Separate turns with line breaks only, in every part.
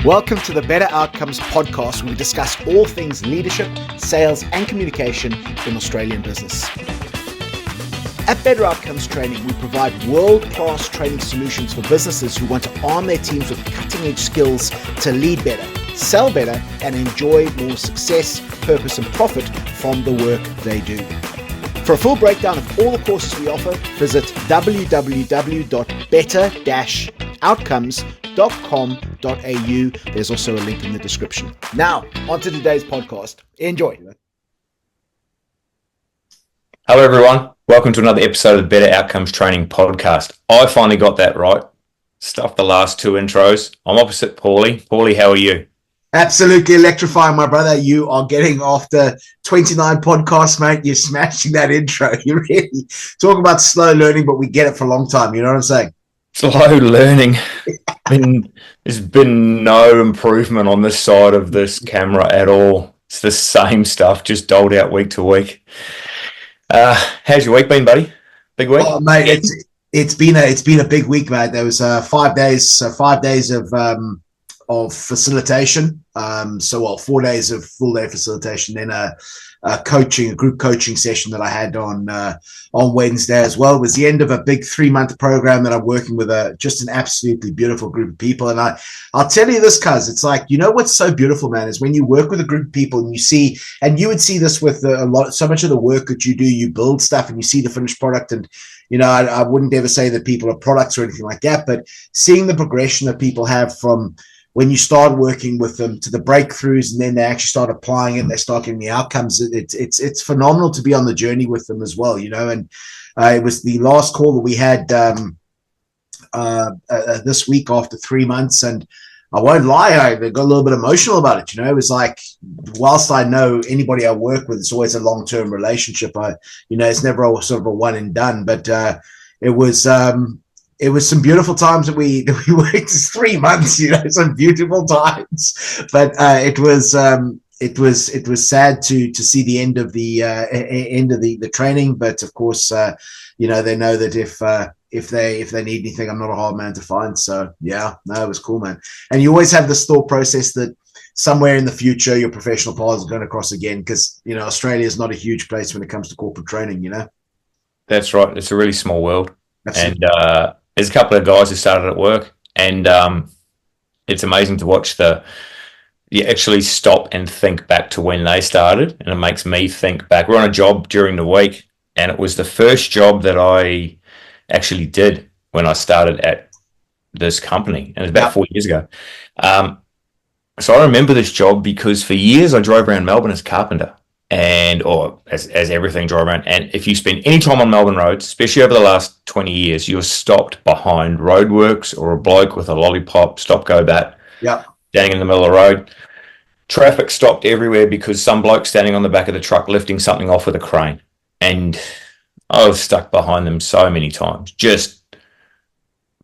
Welcome to the Better Outcomes podcast, where we discuss all things leadership, sales, and communication in Australian business. At Better Outcomes Training, we provide world-class training solutions for businesses who want to arm their teams with cutting-edge skills to lead better, sell better, and enjoy more success, purpose, and profit from the work they do. For a full breakdown of all the courses we offer, visit www.better-outcomes.com.au. There's also a link in the description. Now, on to today's podcast. Enjoy.
Hello, everyone. Welcome to another episode of the Better Outcomes Training podcast. I finally got that right. Stuffed the last two intros. I'm opposite Paulie. Paulie, how are you?
Absolutely electrifying, my brother. You are getting after 29 podcasts, mate. You're smashing that intro. You really talk about slow learning, but we get it for a long time. You know what I'm saying?
Slow learning. There's been no improvement on this side of this camera at all. It's the same stuff, just doled out week to week. How's your week been, buddy? Big week?
Oh, mate, it's been a big week, mate. There was 5 days of facilitation. 4 days of full day facilitation, then a group coaching session that I had on Wednesday as well. It was the end of a big 3-month program that I'm working with just an absolutely beautiful group of people. And I'll tell you this, cuz it's like, you know what's so beautiful, man, is when you work with a group of people and you see, and you would see this with so much of the work that you do, you build stuff and you see the finished product. And you know, I wouldn't ever say that people are products or anything like that, but seeing the progression that people have from when you start working with them to the breakthroughs, and then they actually start applying it and they start getting the outcomes, it's phenomenal to be on the journey with them as well, you know. And it was the last call that we had this week after 3 months, and I won't lie, I got a little bit emotional about it. You know, it was like, whilst I know anybody I work with, it's always a long-term relationship. It's never a sort of a one and done, but it was some beautiful times that we worked 3 months, you know, some beautiful times. But it was sad to see the end of the training. But of course, they know that if they need anything, I'm not a hard man to find. So yeah, no, it was cool, man. And you always have this thought process that somewhere in the future your professional paths are going to cross again, because you know Australia is not a huge place when it comes to corporate training. You know,
that's right. It's a really small world.
Absolutely.
And there's a couple of guys who started at work, and it's amazing to watch you actually stop and think back to when they started, and it makes me think back. We're on a job during the week, and it was the first job that I actually did when I started at this company, and it was about 4 years ago. So I remember this job because for years I drove around Melbourne as a carpenter, or as everything drive around. And if you spend any time on Melbourne roads, especially over the last 20 years, you're stopped behind roadworks or a bloke with a lollipop, stop, go, bat, standing in the middle of the road. Traffic stopped everywhere because some bloke standing on the back of the truck lifting something off with a crane. And I was stuck behind them so many times. Just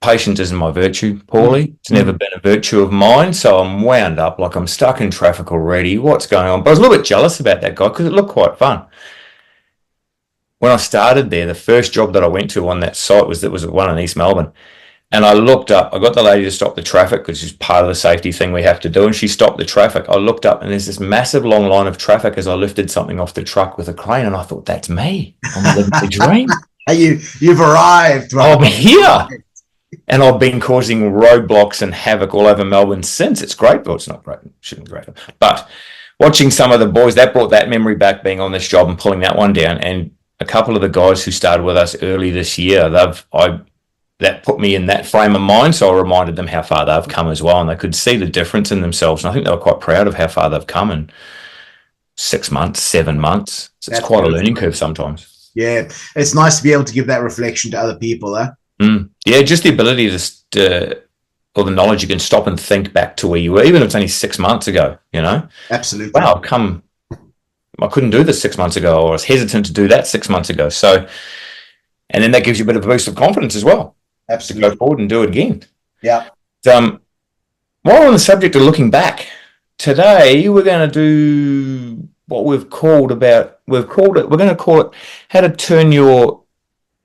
patience isn't my virtue, Paulie. It's never been a virtue of mine, so I'm wound up, like I'm stuck in traffic already. What's going on? But I was a little bit jealous about that guy because it looked quite fun. When I started there, the first job that I went to on that site was one in East Melbourne. And I looked up, I got the lady to stop the traffic, which is part of the safety thing we have to do, and she stopped the traffic. I looked up and there's this massive long line of traffic as I lifted something off the truck with a crane, and I thought, that's me. I'm living the dream.
You've arrived. Right?
I'm here. And I've been causing roadblocks and havoc all over Melbourne since. It's great. Well, it's not great. It shouldn't be great. But watching some of the boys, that brought that memory back, being on this job and pulling that one down. And a couple of the guys who started with us early this year, that put me in that frame of mind. So I reminded them how far they've come as well. And they could see the difference in themselves. And I think they were quite proud of how far they've come in 6 months, 7 months. So it's quite a learning curve sometimes.
Yeah. It's nice to be able to give that reflection to other people, huh?
Yeah, just the ability or the knowledge you can stop and think back to where you were, even if it's only 6 months ago, you know?
Absolutely.
Wow, I couldn't do this 6 months ago, or I was hesitant to do that 6 months ago. So, and then that gives you a bit of a boost of confidence as well.
Absolutely.
To go forward and do it again.
Yeah.
While we're on the subject of looking back, today we're going to do what we're going to call it how to turn your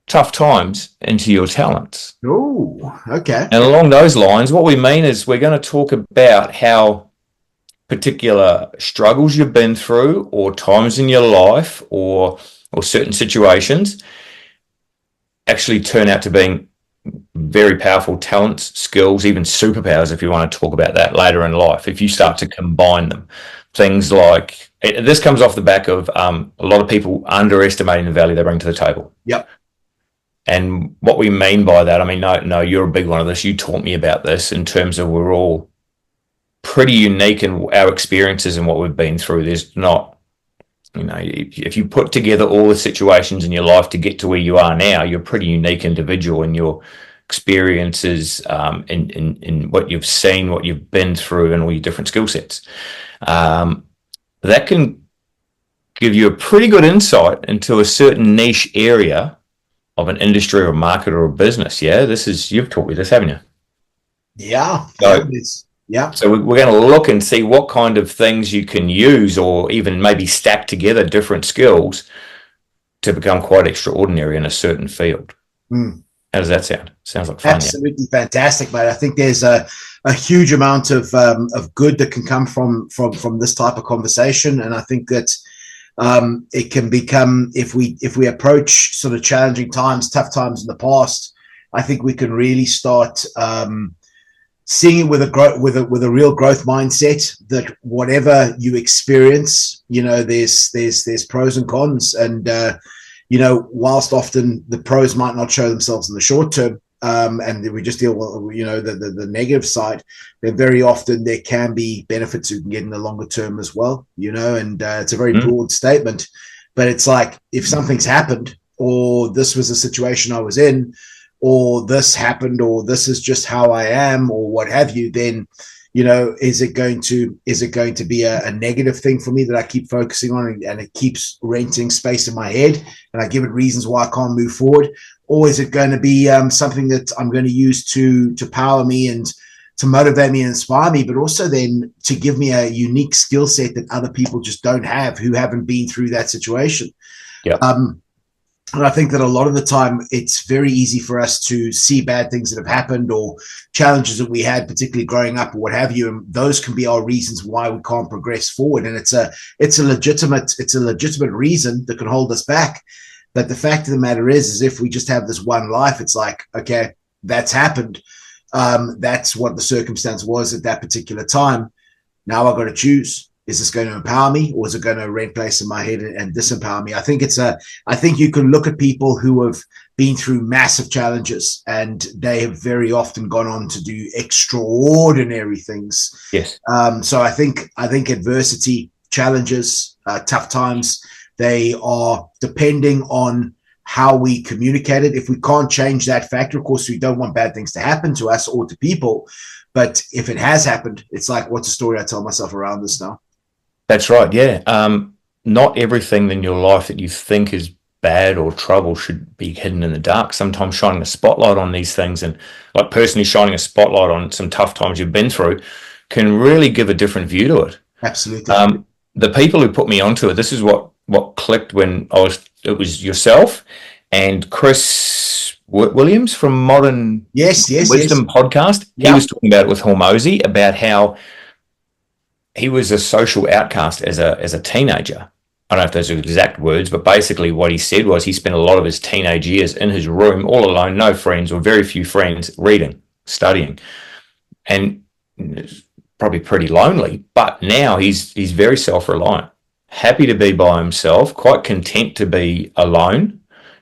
tough times into your talents.
Oh, okay.
And along those lines, what we mean is we're going to talk about how particular struggles you've been through, or times in your life, or certain situations actually turn out to being very powerful talents, skills, even superpowers, if you want to talk about that later in life, if you start to combine them. Things like, this comes off the back of a lot of people underestimating the value they bring to the table.
Yep.
And what we mean by that, I mean, no, you're a big one of this. You taught me about this in terms of we're all pretty unique in our experiences and what we've been through. There's not, if you put together all the situations in your life to get to where you are now, you're a pretty unique individual in your experiences, in what you've seen, what you've been through, and all your different skill sets. That can give you a pretty good insight into a certain niche area of an industry or a market or a business. Yeah, you've taught me this, haven't you?
Yeah.
So,
yeah.
So we're going to look and see what kind of things you can use, or even maybe stack together different skills to become quite extraordinary in a certain field.
Mm.
How does that sound? Sounds like fun.
Absolutely fantastic, mate. I think there's a huge amount of good that can come from this type of conversation, and I think that it can become, if we approach sort of challenging times, tough times in the past, I think we can really start seeing it with a real growth mindset, that whatever you experience, there's pros and cons, and whilst often the pros might not show themselves in the short term, and we just deal with the negative side, then very often there can be benefits you can get in the longer term as well, and it's a very broad statement, but it's like, if something's happened, or this was a situation I was in, or this happened, or this is just how I am, or what have you, then is it going to be a negative thing for me that I keep focusing on, and it keeps renting space in my head, and I give it reasons why I can't move forward? Or is it going to be something that I'm going to use to power me and to motivate me and inspire me, but also then to give me a unique skill set that other people just don't have, who haven't been through that situation?
Yeah.
And I think that a lot of the time it's very easy for us to see bad things that have happened, or challenges that we had, particularly growing up or what have you. And those can be our reasons why we can't progress forward. And it's a legitimate reason that can hold us back. But the fact of the matter is if we just have this one life, it's like, okay, that's happened. That's what the circumstance was at that particular time. Now I've got to choose. Is this going to empower me, or is it going to rent place in my head and disempower me? I think you can look at people who have been through massive challenges, and they have very often gone on to do extraordinary things.
Yes.
So I think adversity, challenges, tough times, they are depending on how we communicate it. If we can't change that factor, of course, we don't want bad things to happen to us or to people. But if it has happened, it's like, what's the story I tell myself around this now?
That's right, yeah. Not everything in your life that you think is bad or trouble should be hidden in the dark. Sometimes shining a spotlight on these things, and like personally shining a spotlight on some tough times you've been through, can really give a different view to it.
Absolutely.
The people who put me onto it, this is what clicked when it was yourself and Chris Williams from Modern Wisdom podcast. He was talking about it with Hormozy, about how he was a social outcast as a teenager. I don't know if those are exact words, but basically what he said was he spent a lot of his teenage years in his room, all alone, no friends or very few friends, reading, studying, and probably pretty lonely. But now he's very self-reliant, happy to be by himself, quite content to be alone,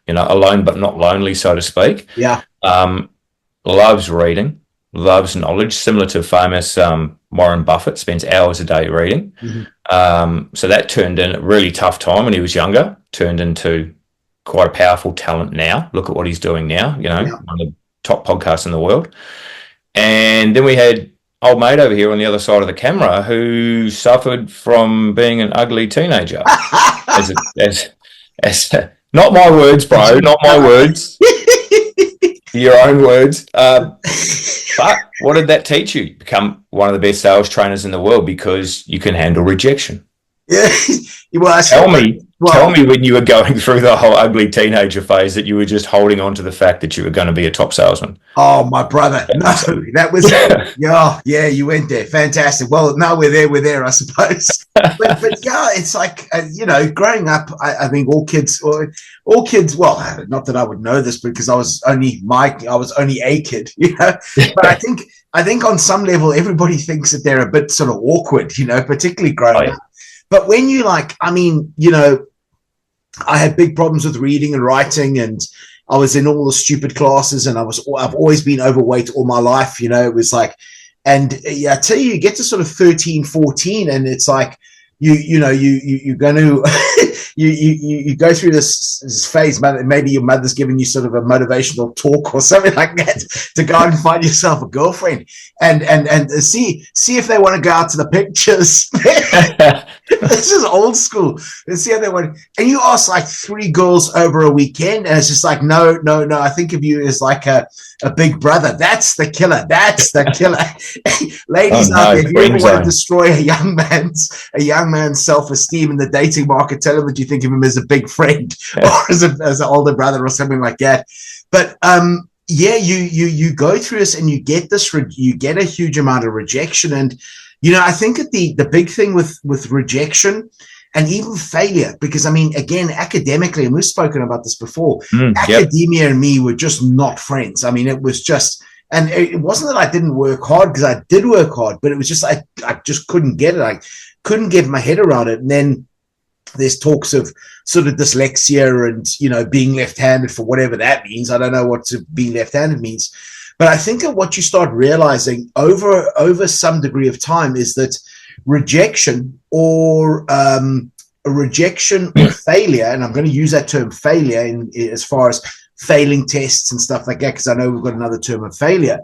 alone but not lonely, so to speak.
Yeah.
Loves reading, loves knowledge, similar to famous Warren Buffett, spends hours a day reading. Mm-hmm. So that turned in a really tough time when he was younger, turned into quite a powerful talent now. Look at what he's doing now, one of the top podcasts in the world. And then we had old mate over here on the other side of the camera who suffered from being an ugly teenager. Not my words, bro, not my words. Your own words. But what did that teach you? Become one of the best sales trainers in the world because you can handle rejection.
Yeah. Well,
Tell me Tell
Well,
me when you were going through the whole ugly teenager phase that you were just holding on to the fact that you were going to be a top salesman.
oh, my brother. No, that was, yeah, yeah, you went there. Fantastic. Well, now we're there, I suppose. But yeah, it's like, growing up, I think all kids, well, not that I would know this because I was only a kid, but I think on some level, everybody thinks that they're a bit sort of awkward, particularly
Oh,
growing
yeah.
up. But when you I had big problems with reading and writing, and I was in all the stupid classes, and I've always been overweight all my life. It was like, and yeah, I tell you, you get to sort of 13, 14, and it's like you're going to you go through this phase. Maybe your mother's giving you sort of a motivational talk or something like that to go out and find yourself a girlfriend and see if they want to go out to the pictures. This is old school. Let's see how they want. And you ask like 3 girls over a weekend, and it's just like, no. I think of you as like a big brother. That's the killer. That's the killer. Ladies out there, if you ever want to destroy a young man's self-esteem in the dating market, tell him that you think of him as a big friend or as an older brother or something like that. But yeah, you go through this and you get you get a huge amount of rejection. And I think that the big thing with rejection and even failure, because I mean, again, academically, and we've spoken about this before, academia and me were just not friends. I mean, it was just, and it wasn't that I didn't work hard, because I did work hard, but it was just, I just couldn't get it. I couldn't get my head around it. And then there's talks of sort of dyslexia and, being left-handed, for whatever that means. I don't know what being left-handed means. But I think that what you start realizing over some degree of time is that rejection or failure, and I'm going to use that term failure as far as failing tests and stuff like that, because I know we've got another term of failure.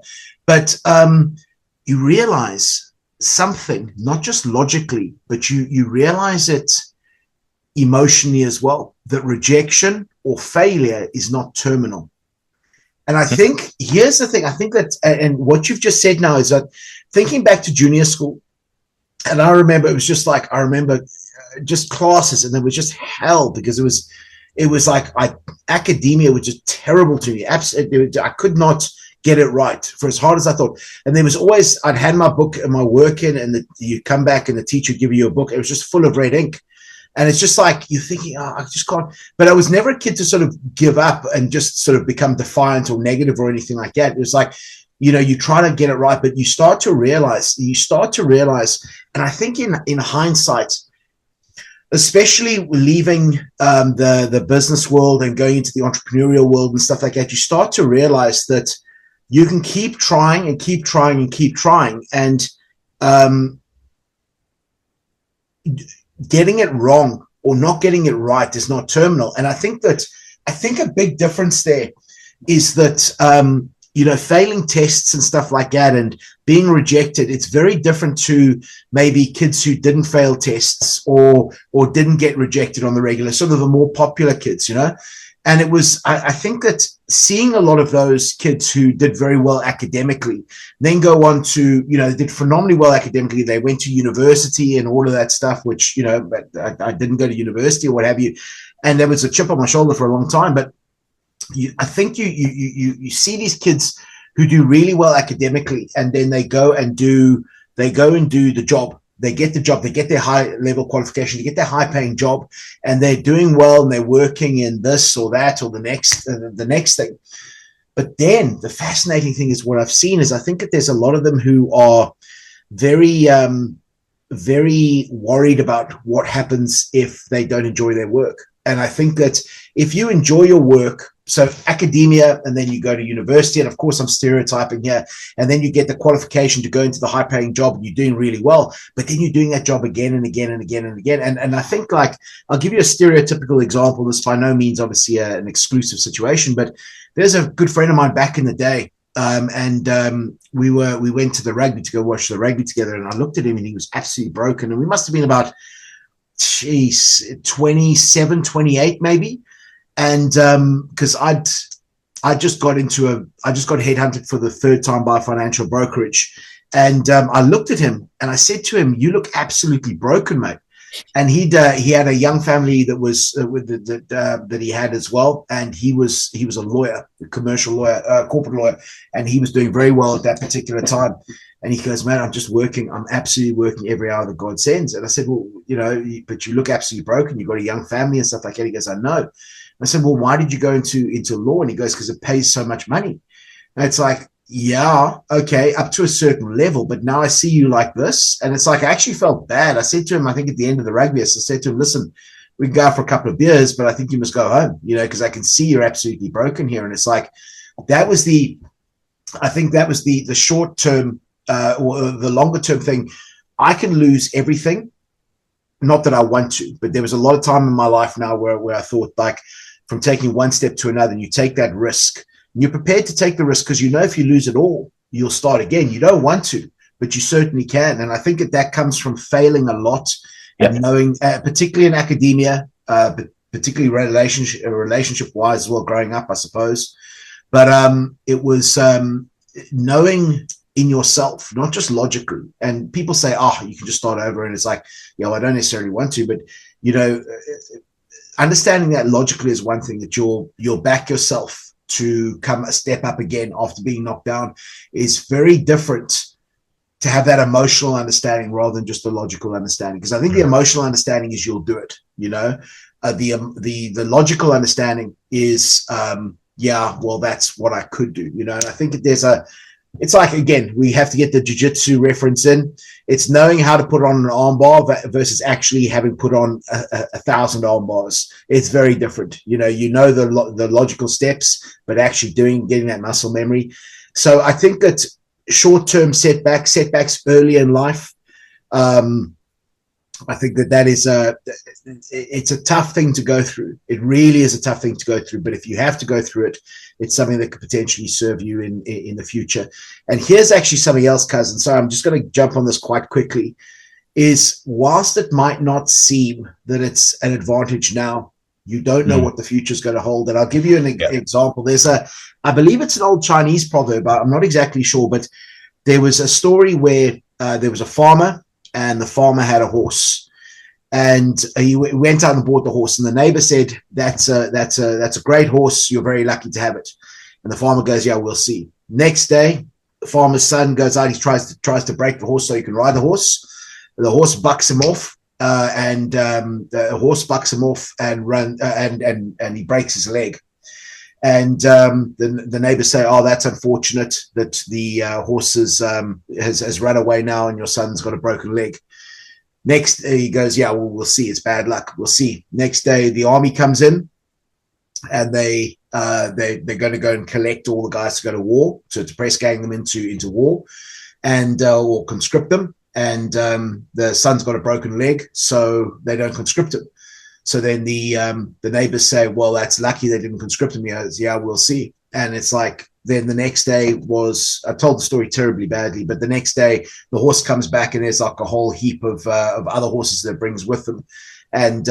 But you realize something, not just logically, but you realize it emotionally as well, that rejection or failure is not terminal. And I think, here's the thing, I think that, and what you've just said now is that, thinking back to junior school, and I remember it was just like, just classes, and it was just hell, because it was like, academia was just terrible to me. Absolutely, I could not get it right for as hard as I thought. And there was always, I'd hand my book and my work in, and you come back and the teacher would give you a book. It was just full of red ink. And it's just like, you're thinking, I just can't. But I was never a kid to sort of give up and just sort of become defiant or negative or anything like that. It was like, you try to get it right, but you start to realize, and I think in hindsight, especially leaving the business world and going into the entrepreneurial world and stuff like that, you start to realize that you can keep trying and keep trying and keep trying, and getting it wrong or not getting it right is not terminal. And I think a big difference there is that failing tests and stuff like that and being rejected, it's very different to maybe kids who didn't fail tests or didn't get rejected on the regular, sort of the more popular kids, And it was, I think that seeing a lot of those kids who did very well academically, then go on to, did phenomenally well academically. They went to university and all of that stuff, which, I didn't go to university or what have you. And there was a chip on my shoulder for a long time. But I think you see these kids who do really well academically, and then they go and do the job. They get the job, they get their high level qualification, they get their high paying job, and they're doing well and they're working in this or that or the next thing. But then the fascinating thing is, what I've seen is, I think that there's a lot of them who are very, very worried about what happens if they don't enjoy their work. And I think that if you enjoy your work, so academia, and then you go to university, and of course I'm stereotyping here, and then you get the qualification to go into the high paying job and you're doing really well, but then you're doing that job again and again and again and again. And I think, like, I'll give you a stereotypical example. This by no means obviously an exclusive situation, but there's a good friend of mine back in the day. We went to the rugby to go watch the rugby together, and I looked at him and he was absolutely broken. And we must have been about, 27, 28 maybe. And because I just got headhunted for the third time by a financial brokerage. And I looked at him and I said to him, "You look absolutely broken, mate." and he had a young family that was that he had as well, and he was a lawyer, a commercial lawyer, corporate lawyer, and he was doing very well at that particular time. And he goes, man, I'm just working. I'm absolutely working every hour that God sends. And I said, well, but you look absolutely broken. You've got a young family and stuff like that. He goes, I know. I said, well, why did you go into law? And he goes, because it pays so much money. And it's like, yeah, okay, up to a certain level, but now I see you like this. And it's like, I actually felt bad. I said to him, I think at the end of the rugby, I said to him, listen, we can go out for a couple of beers, but I think you must go home, because I can see you're absolutely broken here. And it's like, I think that was the short term or the longer term thing. I can lose everything. Not that I want to, but there was a lot of time in my life now where I thought, like, from taking one step to another, and you take that risk. And you're prepared to take the risk because if you lose it all, you'll start again. You don't want to, but you certainly can. And I think that comes from failing a lot and knowing, particularly in academia, but particularly relationship wise as well, growing up, I suppose. But it was knowing in yourself, not just logically. And people say, you can just start over. And it's like, I don't necessarily want to, but, understanding that logically is one thing, that you'll back yourself to come a step up again after being knocked down is very different to have that emotional understanding rather than just the logical understanding. Because I think the emotional understanding is you'll do it, the logical understanding is, that's what I could do, and I think it's like, again, we have to get the jiu-jitsu reference in. It's knowing how to put on an armbar versus actually having put on 1,000 armbars. It's very different. The logical steps, but actually getting that muscle memory. So I think that short-term setbacks early in life, I think that is it's a tough thing to go through. It really is a tough thing to go through. But if you have to go through it, it's something that could potentially serve you in the future. And here's actually something else, cousin. So I'm just going to jump on this quite quickly. Is whilst it might not seem that it's an advantage now, you don't know what the future is going to hold. And I'll give you an example. I believe it's an old Chinese proverb. I'm not exactly sure, but there was a story where there was a farmer, and the farmer had a horse, and he went out and bought the horse. And the neighbor said, "That's a great horse. You're very lucky to have it." And the farmer goes, "Yeah, we'll see." Next day, the farmer's son goes out. He tries to break the horse so he can ride the horse. The horse bucks him off, and the horse bucks him off and and he breaks his leg. And the neighbors say, "Oh, that's unfortunate that the horse has run away now, and your son's got a broken leg." Next, he goes, "Yeah, well, we'll see. It's bad luck. We'll see." Next day, the army comes in, and they're going to go and collect all the guys to go to war, to press gang them into war, and or conscript them. And the son's got a broken leg, so they don't conscript him. So then the neighbors say, "Well, that's lucky they didn't conscript him." He goes, "Yeah, we'll see." And it's like, then the next day I told the story terribly badly, but the next day the horse comes back and there's like a whole heap of other horses that it brings with them. And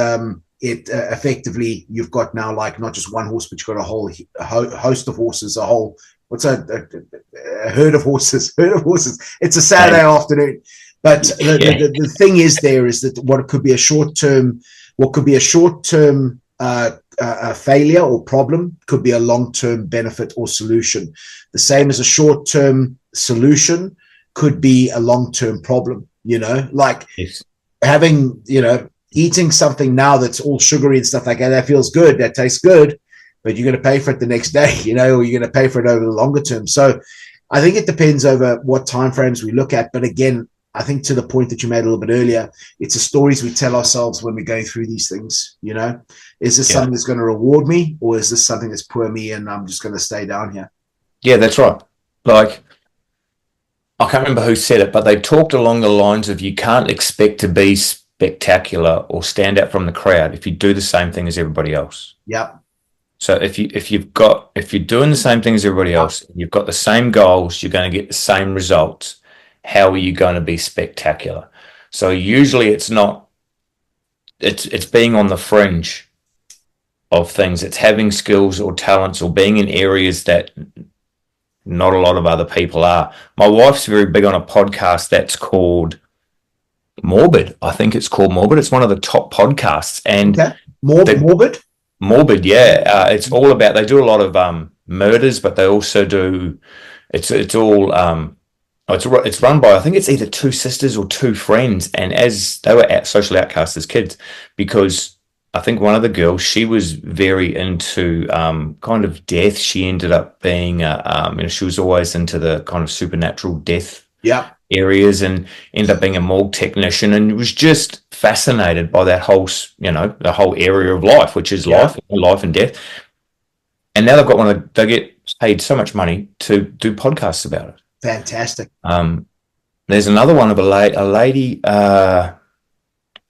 it effectively, you've got now like not just one horse, but you've got a whole host of horses, a whole, a herd of horses, It's a Saturday afternoon. But the thing is that what could be a short-term failure or problem could be a long-term benefit or solution. The same as a short-term solution could be a long-term problem, like having, eating something now that's all sugary and stuff like that. That feels good. That tastes good, but you're going to pay for it the next day, or you're going to pay for it over the longer term. So I think it depends over what timeframes we look at. But again, I think to the point that you made a little bit earlier, it's the stories we tell ourselves when we're going through these things. Is this something that's going to reward me, or is this something that's poor me and I'm just going to stay down here?
Yeah, that's right. Like, I can't remember who said it, but they talked along the lines of, you can't expect to be spectacular or stand out from the crowd if you do the same thing as everybody else.
Yeah.
So if you're doing the same thing as everybody else, you've got the same goals, you're going to get the same results. How are you going to be spectacular? So usually it's being on the fringe of things. It's having skills or talents or being in areas that not a lot of other people are. My wife's very big on a podcast that's called Morbid. I think it's called Morbid. It's one of the top podcasts, and
Okay. Morbid.
Morbid, yeah. It's all about. They do a lot of murders, but they also do. It's all. It's run by, I think it's either two sisters or two friends, and as they were social outcasts as kids, because I think one of the girls, she was very into kind of death. She ended up being, she was always into the kind of supernatural death
Yeah.
areas, and ended up being a morgue technician, and was just fascinated by that whole, the whole area of life, which is life and death. And now they've got they get paid so much money to do podcasts about it.
Fantastic.
There's another one of a lady.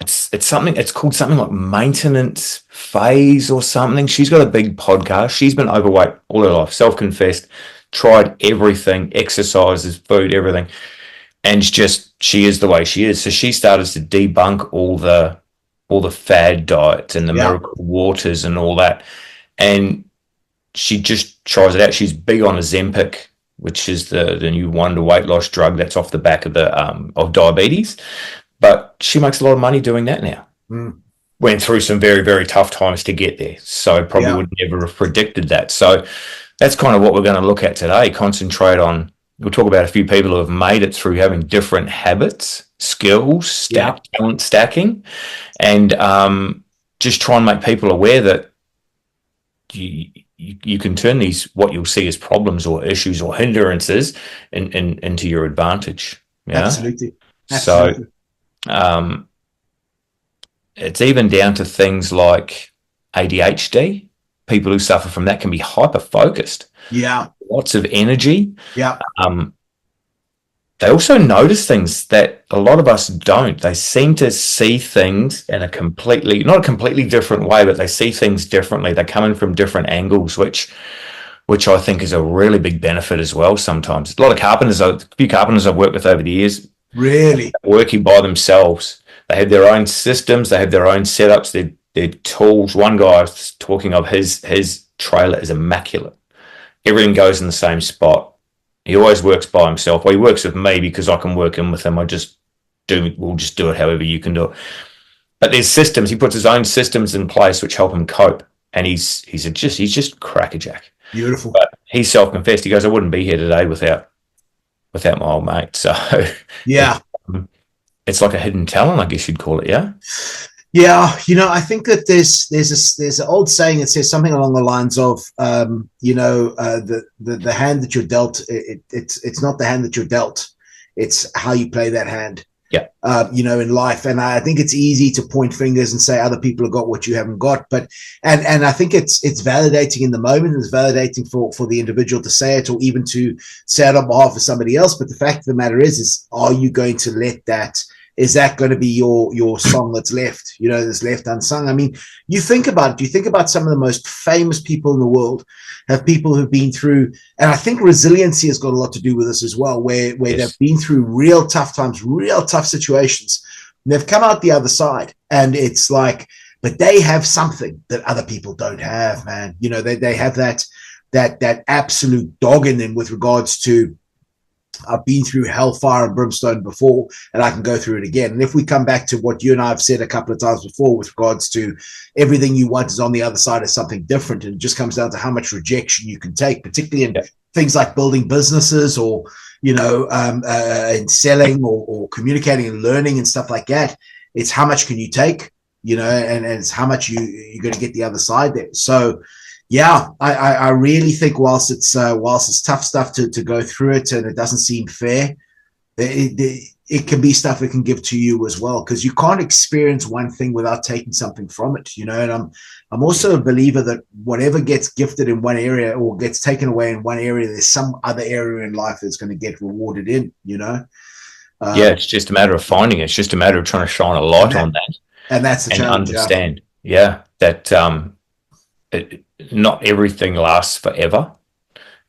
It's called something like Maintenance Phase or something. She's got a big podcast. She's been overweight all her life, self-confessed, tried everything, exercises, food, everything, and she is the way she is. So she started to debunk all the fad diets and the miracle waters and all that, and she just tries it out. She's big on Ozempic, which is the new wonder weight loss drug that's off the back of of diabetes. But she makes a lot of money doing that now. Went through some very, very tough times to get there. So probably would never have predicted that. So that's kind of what we're going to look at today. We'll talk about a few people who have made it through having different habits, skills, talent stacking, and just try and make people aware that you can turn these, what you'll see as problems or issues or hindrances into your advantage. Yeah?
Absolutely.
So it's even down to things like ADHD. People who suffer from that can be hyper focused.
Yeah.
Lots of energy.
Yeah.
They also notice things that a lot of us don't. They seem to see things in not a completely different way, but they see things differently. They come in from different angles, which I think is a really big benefit as well sometimes. A few carpenters I've worked with over the years,
really
working by themselves. They have their own systems. They have their own setups, their tools. One guy I was talking of, his trailer is immaculate. Everything goes in the same spot. He always works by himself. Well, he works with me because I can work in with him. We'll just do it however you can do it. But there's systems. He puts his own systems in place which help him cope. And he's just crackerjack.
Beautiful.
But he's self-confessed. He goes, I wouldn't be here today without my old mate. So
yeah,
it's like a hidden talent, I guess you'd call it. Yeah.
Yeah, I think that there's an old saying that says something along the lines of, the hand that you're dealt, it's not the hand that you're dealt, it's how you play that hand.
Yeah.
In life, and I think it's easy to point fingers and say other people have got what you haven't got, but and I think it's validating in the moment. It's validating for the individual to say it, or even to say it on behalf of somebody else. But the fact of the matter is are you going to let that? Is that going to be your song that's left, that's left unsung? I mean, you think about some of the most famous people in the world have people who've been through, and I think resiliency has got a lot to do with this as well, where they've been through real tough times, real tough situations, and they've come out the other side, and it's like, but they have something that other people don't have, man. They have that absolute dog in them with regards to, I've been through hellfire and brimstone before, and I can go through it again. And if we come back to what you and I have said a couple of times before with regards to everything you want is on the other side of something different, and it just comes down to how much rejection you can take, particularly in things like building businesses or, in selling or communicating and learning and stuff like that. It's how much can you take, and it's how much you're going to get the other side there. So, yeah, I really think whilst it's tough stuff to go through it, and it doesn't seem fair, it can be stuff it can give to you as well, because you can't experience one thing without taking something from it, And I'm also a believer that whatever gets gifted in one area or gets taken away in one area, there's some other area in life that's going to get rewarded in,
it's just a matter of finding it. It's just a matter of trying to shine a light on that,
and that's the challenge.
Understand, that not everything lasts forever.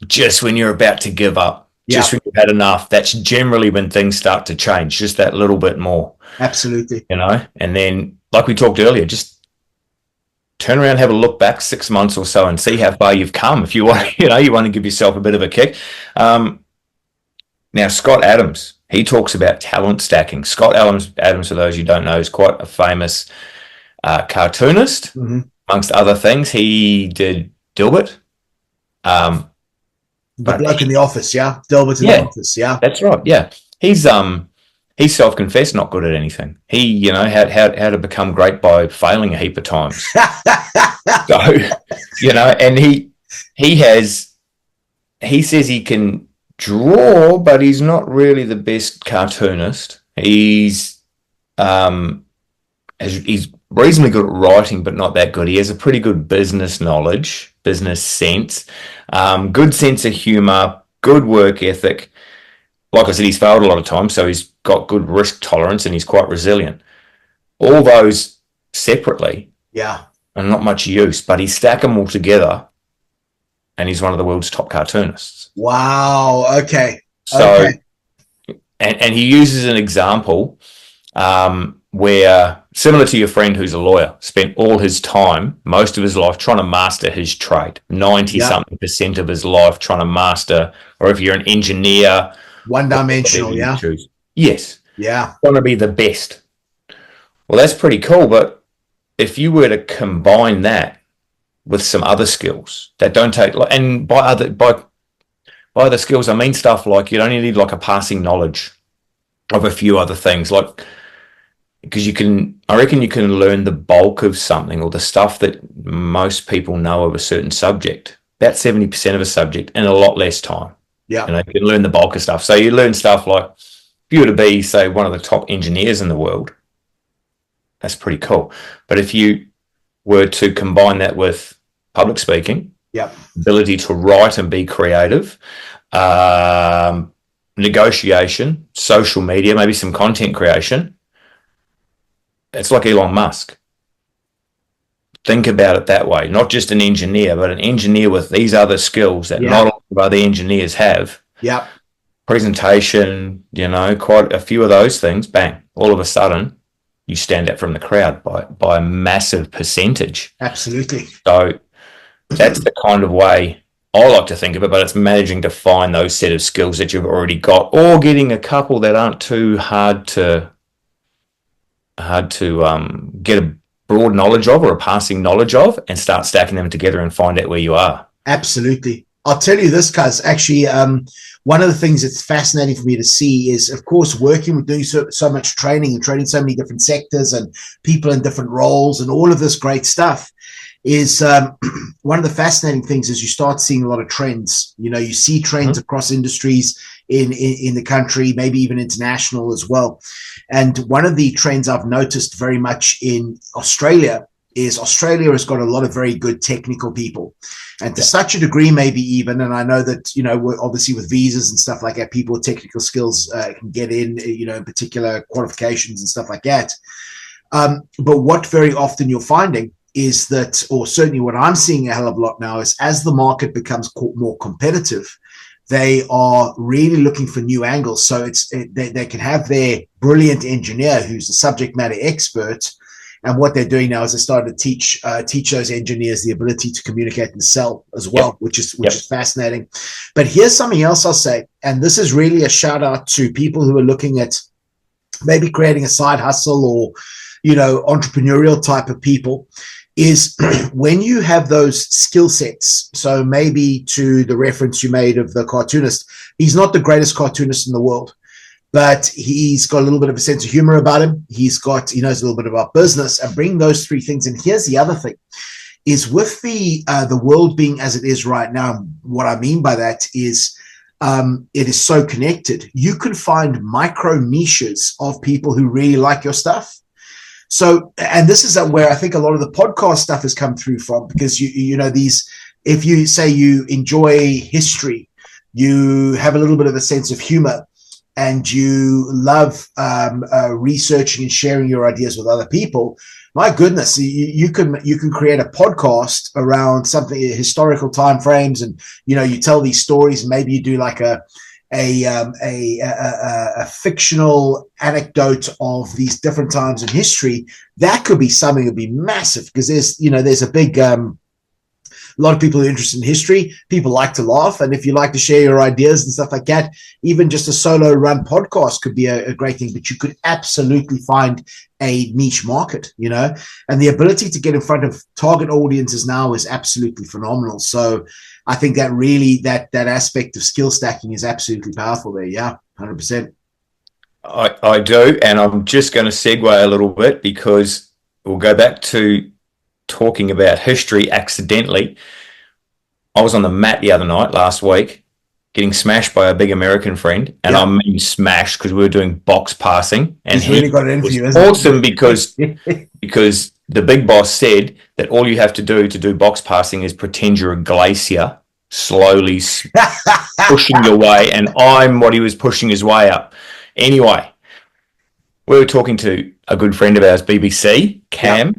Just when you're about to give up, just when you've had enough, that's generally when things start to change, just that little bit more.
Absolutely.
And then, like we talked earlier, just turn around, have a look back 6 months or so and see how far you've come. If you want, you want to give yourself a bit of a kick. Now, Scott Adams, he talks about talent stacking. Scott Adams, for those you don't know, is quite a famous cartoonist, amongst other things. He did Dilbert.
The bloke in the office, yeah? Dilbert in the office, yeah?
That's right, yeah. He's self-confessed not good at anything. He, how to become great by failing a heap of times. So, and he says he can draw, but he's not really the best cartoonist. He's reasonably good at writing, but not that good. He has a pretty good business knowledge, business sense, good sense of humor, good work ethic. Like I said, he's failed a lot of times, so he's got good risk tolerance and he's quite resilient. All those separately are not much use, but he stack them all together and he's one of the world's top cartoonists.
Wow, okay.
So, and he uses an example where, similar to your friend who's a lawyer, spent all his time, most of his life, trying to master his trade. 90-something% of his life trying to master, or if you're an engineer,
one-dimensional, yeah?
Yes.
Yeah.
Want to be the best. Well, that's pretty cool, but if you were to combine that with some other skills that don't take, and by other skills, I mean stuff like you'd only need like a passing knowledge of a few other things, like, because I reckon you can learn the bulk of something or the stuff that most people know of a certain subject, about 70% of a subject, in a lot less time.
Yeah.
You can learn the bulk of stuff. So you learn stuff like, if you were to be, say, one of the top engineers in the world, that's pretty cool. But if you were to combine that with public speaking, ability to write and be creative, negotiation, social media, maybe some content creation, it's like Elon Musk. Think about it that way. Not just an engineer, but an engineer with these other skills that not a lot of other engineers have.
Yeah.
Presentation, quite a few of those things, bang, all of a sudden you stand out from the crowd by a massive percentage.
Absolutely.
So that's the kind of way I like to think of it, but it's managing to find those set of skills that you've already got, or getting a couple that aren't too hard to get a broad knowledge of or a passing knowledge of, and start stacking them together and find out where you are.
Absolutely. I'll tell you this, cuz actually, one of the things that's fascinating for me to see is, of course, working with doing so much training and training so many different sectors and people in different roles and all of this great stuff is one of the fascinating things is you start seeing a lot of trends. You see trends across industries in the country, maybe even international as well. And one of the trends I've noticed very much in Australia is Australia has got a lot of very good technical people. And to such a degree, maybe even, and I know that, we're obviously with visas and stuff like that, people with technical skills can get in, in particular qualifications and stuff like that. But what very often you're finding is that, or certainly what I'm seeing a hell of a lot now, is as the market becomes more competitive, they are really looking for new angles. So they can have their brilliant engineer who's a subject matter expert. And what they're doing now is they started to teach those engineers the ability to communicate and sell as well, which is fascinating. But here's something else I'll say, and this is really a shout out to people who are looking at maybe creating a side hustle or, entrepreneurial type of people, is when you have those skill sets. So maybe to the reference you made of the cartoonist, he's not the greatest cartoonist in the world, but he's got a little bit of a sense of humor about him. He knows a little bit about business, and bring those three things. And here's the other thing is, with the world being as it is right now, what I mean by that is it is so connected. You can find micro niches of people who really like your stuff. So, and this is where I think a lot of the podcast stuff has come through from, because if you say you enjoy history, you have a little bit of a sense of humor, and you love researching and sharing your ideas with other people, my goodness, you can create a podcast around something, historical time frames, and you tell these stories, and maybe you do like a fictional anecdote of these different times in history. That could be something that would be massive, because there's a big a lot of people are interested in history. People like to laugh. And if you like to share your ideas and stuff like that, even just a solo run podcast could be a great thing, but you could absolutely find a niche market, you know, and the ability to get in front of target audiences now is absolutely phenomenal. So I think that really that aspect of skill stacking is absolutely powerful there. Yeah, 100%.
I do, and I'm just going to segue a little bit because we'll go back to talking about history accidentally. I was on the mat the other night last week, getting smashed by a big American friend, and I mean smashed because we were doing box passing, and
he's really got it in for you,
isn't awesome because the big boss said that all you have to do box passing is pretend you're a glacier, slowly pushing your way, and I'm what he was pushing his way up. Anyway, we were talking to a good friend of ours, BBC, Cam. Yep.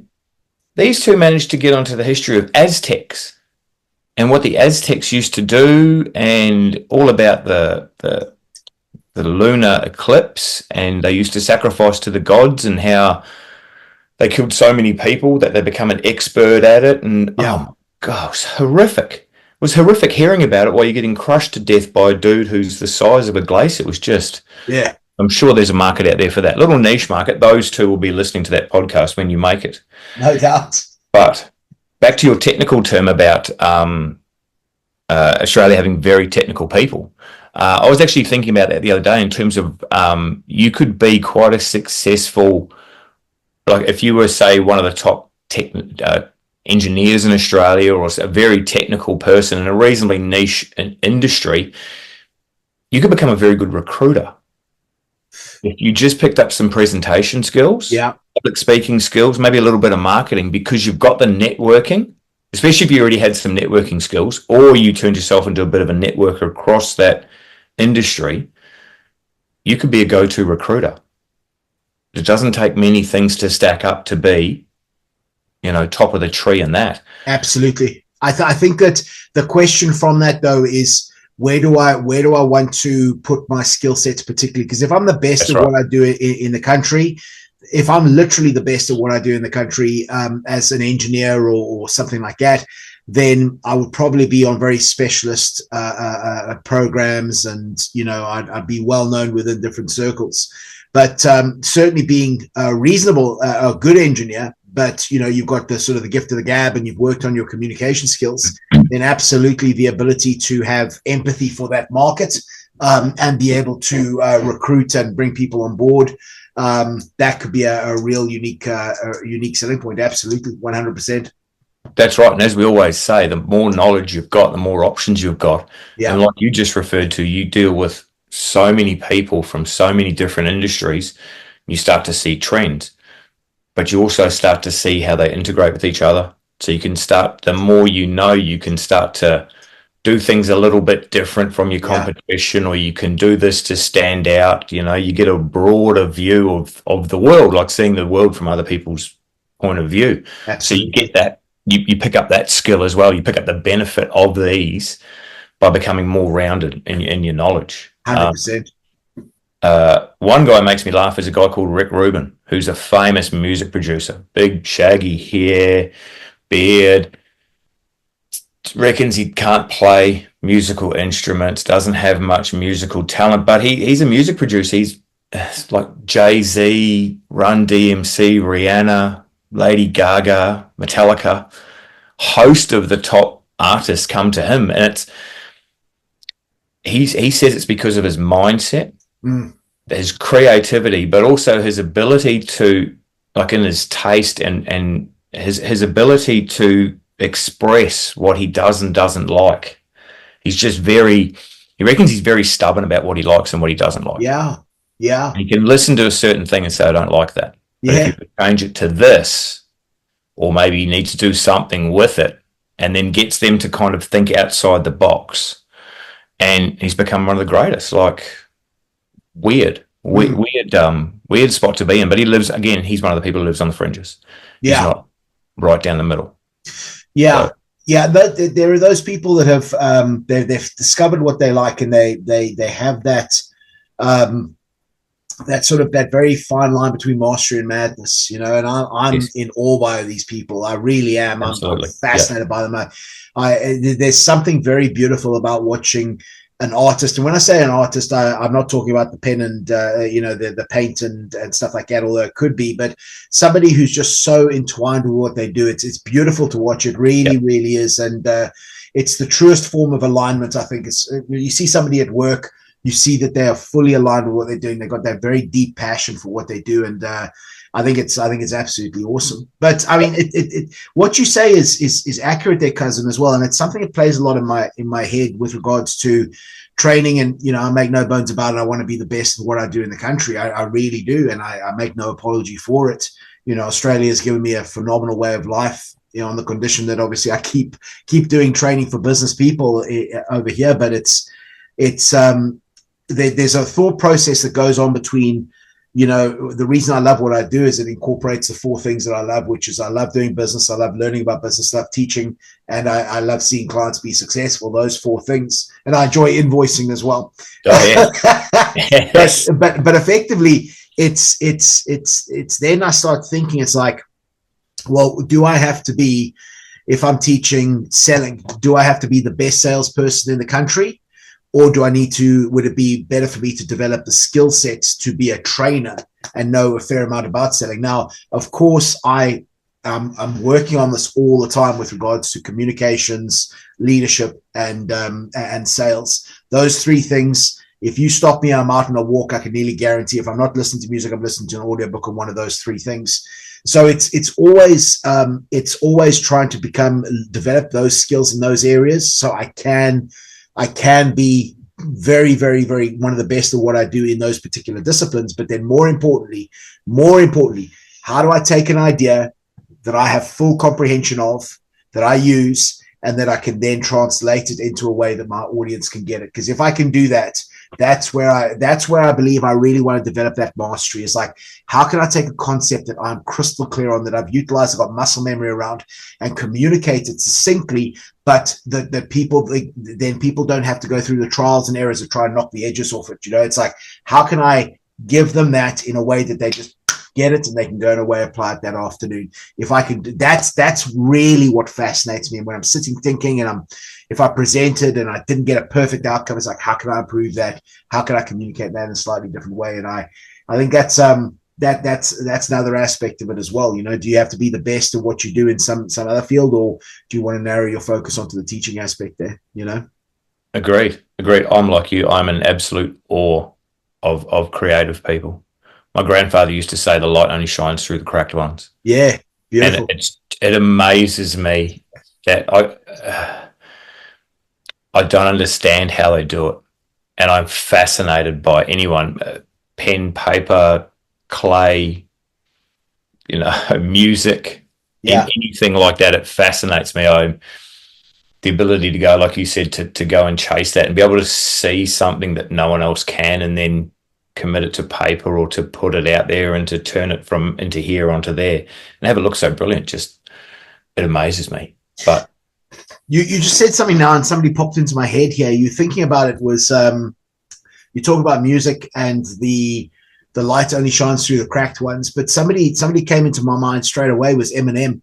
These two managed to get onto the history of Aztecs and what the Aztecs used to do, and all about the lunar eclipse, and they used to sacrifice to the gods, and how they killed so many people that they become an expert at it. And oh my gosh, horrific. It was horrific hearing about it while you're getting crushed to death by a dude who's the size of a glacier. It was just, I'm sure there's a market out there for that little niche market. Those two will be listening to that podcast when you make it.
No doubt.
But back to your technical term about Australia having very technical people. I was actually thinking about that the other day in terms of you could be quite a successful, like if you were, say, one of the top engineers in Australia, or a very technical person in a reasonably niche industry, you could become a very good recruiter. If you just picked up some presentation skills, public speaking skills, maybe a little bit of marketing, because you've got the networking, especially if you already had some networking skills, or you turned yourself into a bit of a networker across that industry, you could be a go-to recruiter. It doesn't take many things to stack up to be, you know, top of the tree in that.
Absolutely. I think that the question from that, though, is where do I want to put my skill sets, particularly? Because if I'm the best at what I do in the country, if I'm literally the best at what I do in the country as an engineer or something like that, then I would probably be on very specialist programs, and, you know, I'd be well known within different circles. But certainly being a reasonable, a good engineer, but, you know, you've got the sort of the gift of the gab and you've worked on your communication skills, then absolutely the ability to have empathy for that market and be able to recruit and bring people on board. That could be a real unique selling point. Absolutely, 100%.
That's right. And as we always say, the more knowledge you've got, the more options you've got. Yeah. And like you just referred to, you deal with so many people from so many different industries. You start to see trends, but you also start to see how they integrate with each other. So you can start, the more you know, you can start to do things a little bit different from your competition, or you can do this to stand out. You know, you get a broader view of the world, like seeing the world from other people's point of view. Absolutely. So you get that, you pick up that skill as well. You pick up the benefit of these by becoming more rounded in your knowledge.
100%.
One guy makes me laugh is a guy called Rick Rubin, who's a famous music producer, big shaggy hair, beard, reckons he can't play musical instruments, doesn't have much musical talent, but he's a music producer. He's like Jay-Z, Run DMC, Rihanna, Lady Gaga, Metallica, host of the top artists come to him, and he says it's because of his mindset, his creativity, but also his ability to, like, in his taste and his ability to express what he does and doesn't like. He's just he reckons he's very stubborn about what he likes and what he doesn't like.
Yeah.
He can listen to a certain thing and say, I don't like that. But if you could change it to this, or maybe you need to do something with it, and then gets them to kind of think outside the box. And he's become one of the greatest. Like, weird spot to be in. But he's one of the people who lives on the fringes. He's not right down the middle.
Yeah. So, there are those people that have they've discovered what they like, and they have that that sort of that very fine line between mastery and madness, and I'm
Yes,
in awe by these people. I really am. I'm
absolutely. Yeah,
fascinated by them. There's something very beautiful about watching an artist. And when I say an artist, I'm not talking about the pen and, the paint and stuff like that, although it could be, but somebody who's just so entwined with what they do. It's beautiful to watch. It
yeah,
really, really is. And it's the truest form of alignment. I think you see somebody at work, you see that they are fully aligned with what they're doing. They've got that very deep passion for what they do, and I think it's absolutely awesome. But I mean, what you say is accurate there, cousin, as well, and it's something that plays a lot in my head with regards to training. And I make no bones about it. I want to be the best at what I do in the country. I really do, and I make no apology for it. Australia has given me a phenomenal way of life. On the condition that obviously I keep doing training for business people over here, but it's there's a thought process that goes on between, the reason I love what I do is it incorporates the four things that I love, which is I love doing business, I love learning about business, I love teaching, and I love seeing clients be successful. Those four things, and I enjoy invoicing as well.
oh yeah,
but
yes,
but effectively, it's then I start thinking, it's like, well, do I have to be, if I'm teaching selling, do I have to be the best salesperson in the country? Or would it be better for me to develop the skill sets to be a trainer and know a fair amount about selling? Now, of course, I'm working on this all the time with regards to communications, leadership, and sales. Those three things, if you stop me, I'm out on a walk, I can nearly guarantee if I'm not listening to music, I'm listening to an audiobook on one of those three things. So it's always trying to develop those skills in those areas, so I can be very, very, very one of the best at what I do in those particular disciplines. But then more importantly, how do I take an idea that I have full comprehension of, that I use, and that I can then translate it into a way that my audience can get it? Because if I can do that, that's where I believe I really want to develop that mastery. Is like, how can I take a concept that I'm crystal clear on, that I've utilized, I've got muscle memory around, and communicate it succinctly, but that people don't have to go through the trials and errors of trying to knock the edges off it. It's like, how can I give them that in a way that they just get it and they can go away, apply it that afternoon? If I can, that's really what fascinates me. And when I'm sitting thinking, and if I presented and I didn't get a perfect outcome, it's like, how can I improve that? How can I communicate that in a slightly different way? And I think that's another aspect of it as well. Do you have to be the best at what you do in some other field, or do you want to narrow your focus onto the teaching aspect there?
agreed. I'm like you. I'm in absolute awe of creative people. My grandfather used to say, "The light only shines through the cracked ones,"
Yeah,
and
beautiful.
it amazes me that I don't understand how they do it, and I'm fascinated by anyone, pen, paper, clay, music,
Yeah,
anything like that. It fascinates me. The ability to go, like you said, to go and chase that and be able to see something that no one else can, and then commit it to paper or to put it out there and to turn it from into here onto there and have it look so brilliant. Just, it amazes me. But
you just said something now, and somebody popped into my head here. You thinking about it was you talk about music and the light only shines through the cracked ones, but somebody came into my mind straight away was Eminem.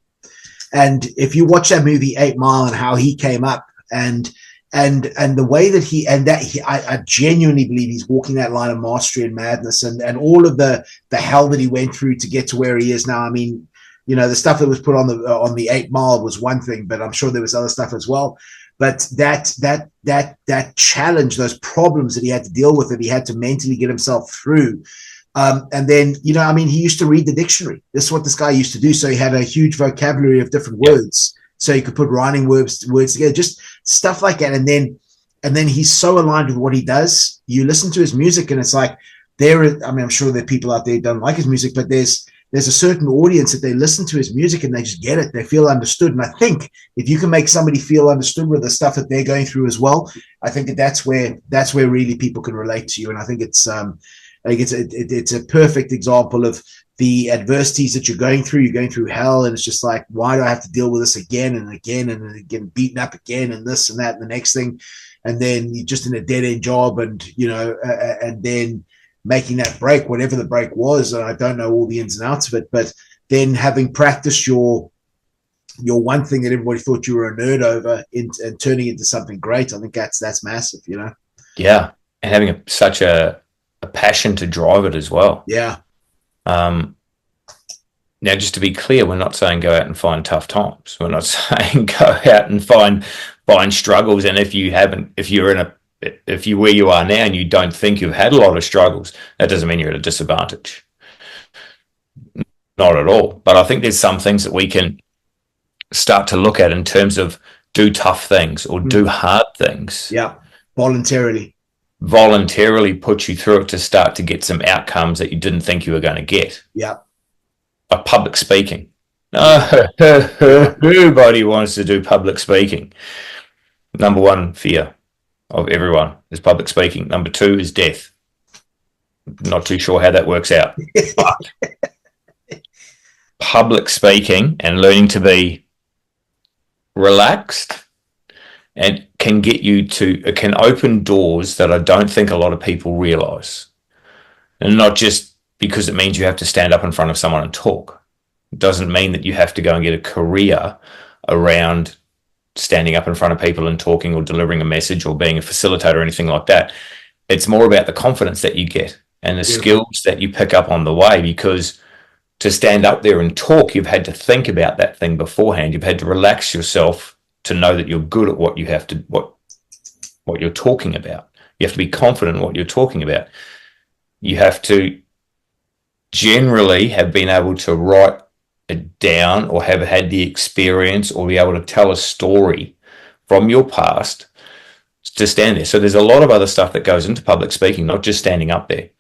And if you watch that movie 8 Mile and how he came up, and the way that I genuinely believe he's walking that line of mastery and madness, and all of the hell that he went through to get to where he is now. I mean, the stuff that was put on the 8 Mile was one thing, but I'm sure there was other stuff as well. But that challenge, those problems that he had to deal with, that he had to mentally get himself through. And then, he used to read the dictionary. This is what this guy used to do. So he had a huge vocabulary of different words. So he could put rhyming words together, just stuff like that. And then he's so aligned with what he does. You listen to his music and it's like, I'm sure there are people out there who don't like his music, but there's a certain audience that they listen to his music and they just get it. They feel understood. And I think if you can make somebody feel understood with the stuff that they're going through as well, I think that's where really people can relate to you. And I think it's a perfect example of the adversities that you're going through. You're going through hell, and it's just like, why do I have to deal with this again and again and again, beaten up again, and this and that and the next thing, and then you're just in a dead end job, and and then making that break, whatever the break was. And I don't know all the ins and outs of it, but then having practiced your one thing that everybody thought you were a nerd over and turning it into something great, I think that's massive, you know?
Yeah. And having such a passion to drive it as well.
Yeah.
Now, just to be clear, we're not saying go out and find tough times. We're not saying go out and find struggles. And if you're where you are now and you don't think you've had a lot of struggles, that doesn't mean you're at a disadvantage. Not at all. But I think there's some things that we can start to look at in terms of do tough things or do hard things.
Yeah. Voluntarily
put you through it to start to get some outcomes that you didn't think you were going to get.
Yeah.
Like public speaking. Nobody wants to do public speaking. Number one fear of everyone is public speaking. Number two is death. Not too sure how that works out. But public speaking and learning to be relaxed and it can open doors that I don't think a lot of people realize. And not just because it means you have to stand up in front of someone and talk. It doesn't mean that you have to go and get a career around standing up in front of people and talking or delivering a message or being a facilitator or anything like that. It's more about the confidence that you get and the skills that you pick up on the way, because to stand up there and talk, you've had to think about that thing beforehand. You've had to relax yourself to know that you're good at what you're talking about. You have to be confident in what you're talking about. You have to generally have been able to write it down or have had the experience or be able to tell a story from your past to stand there. So there's a lot of other stuff that goes into public speaking, not just standing up there.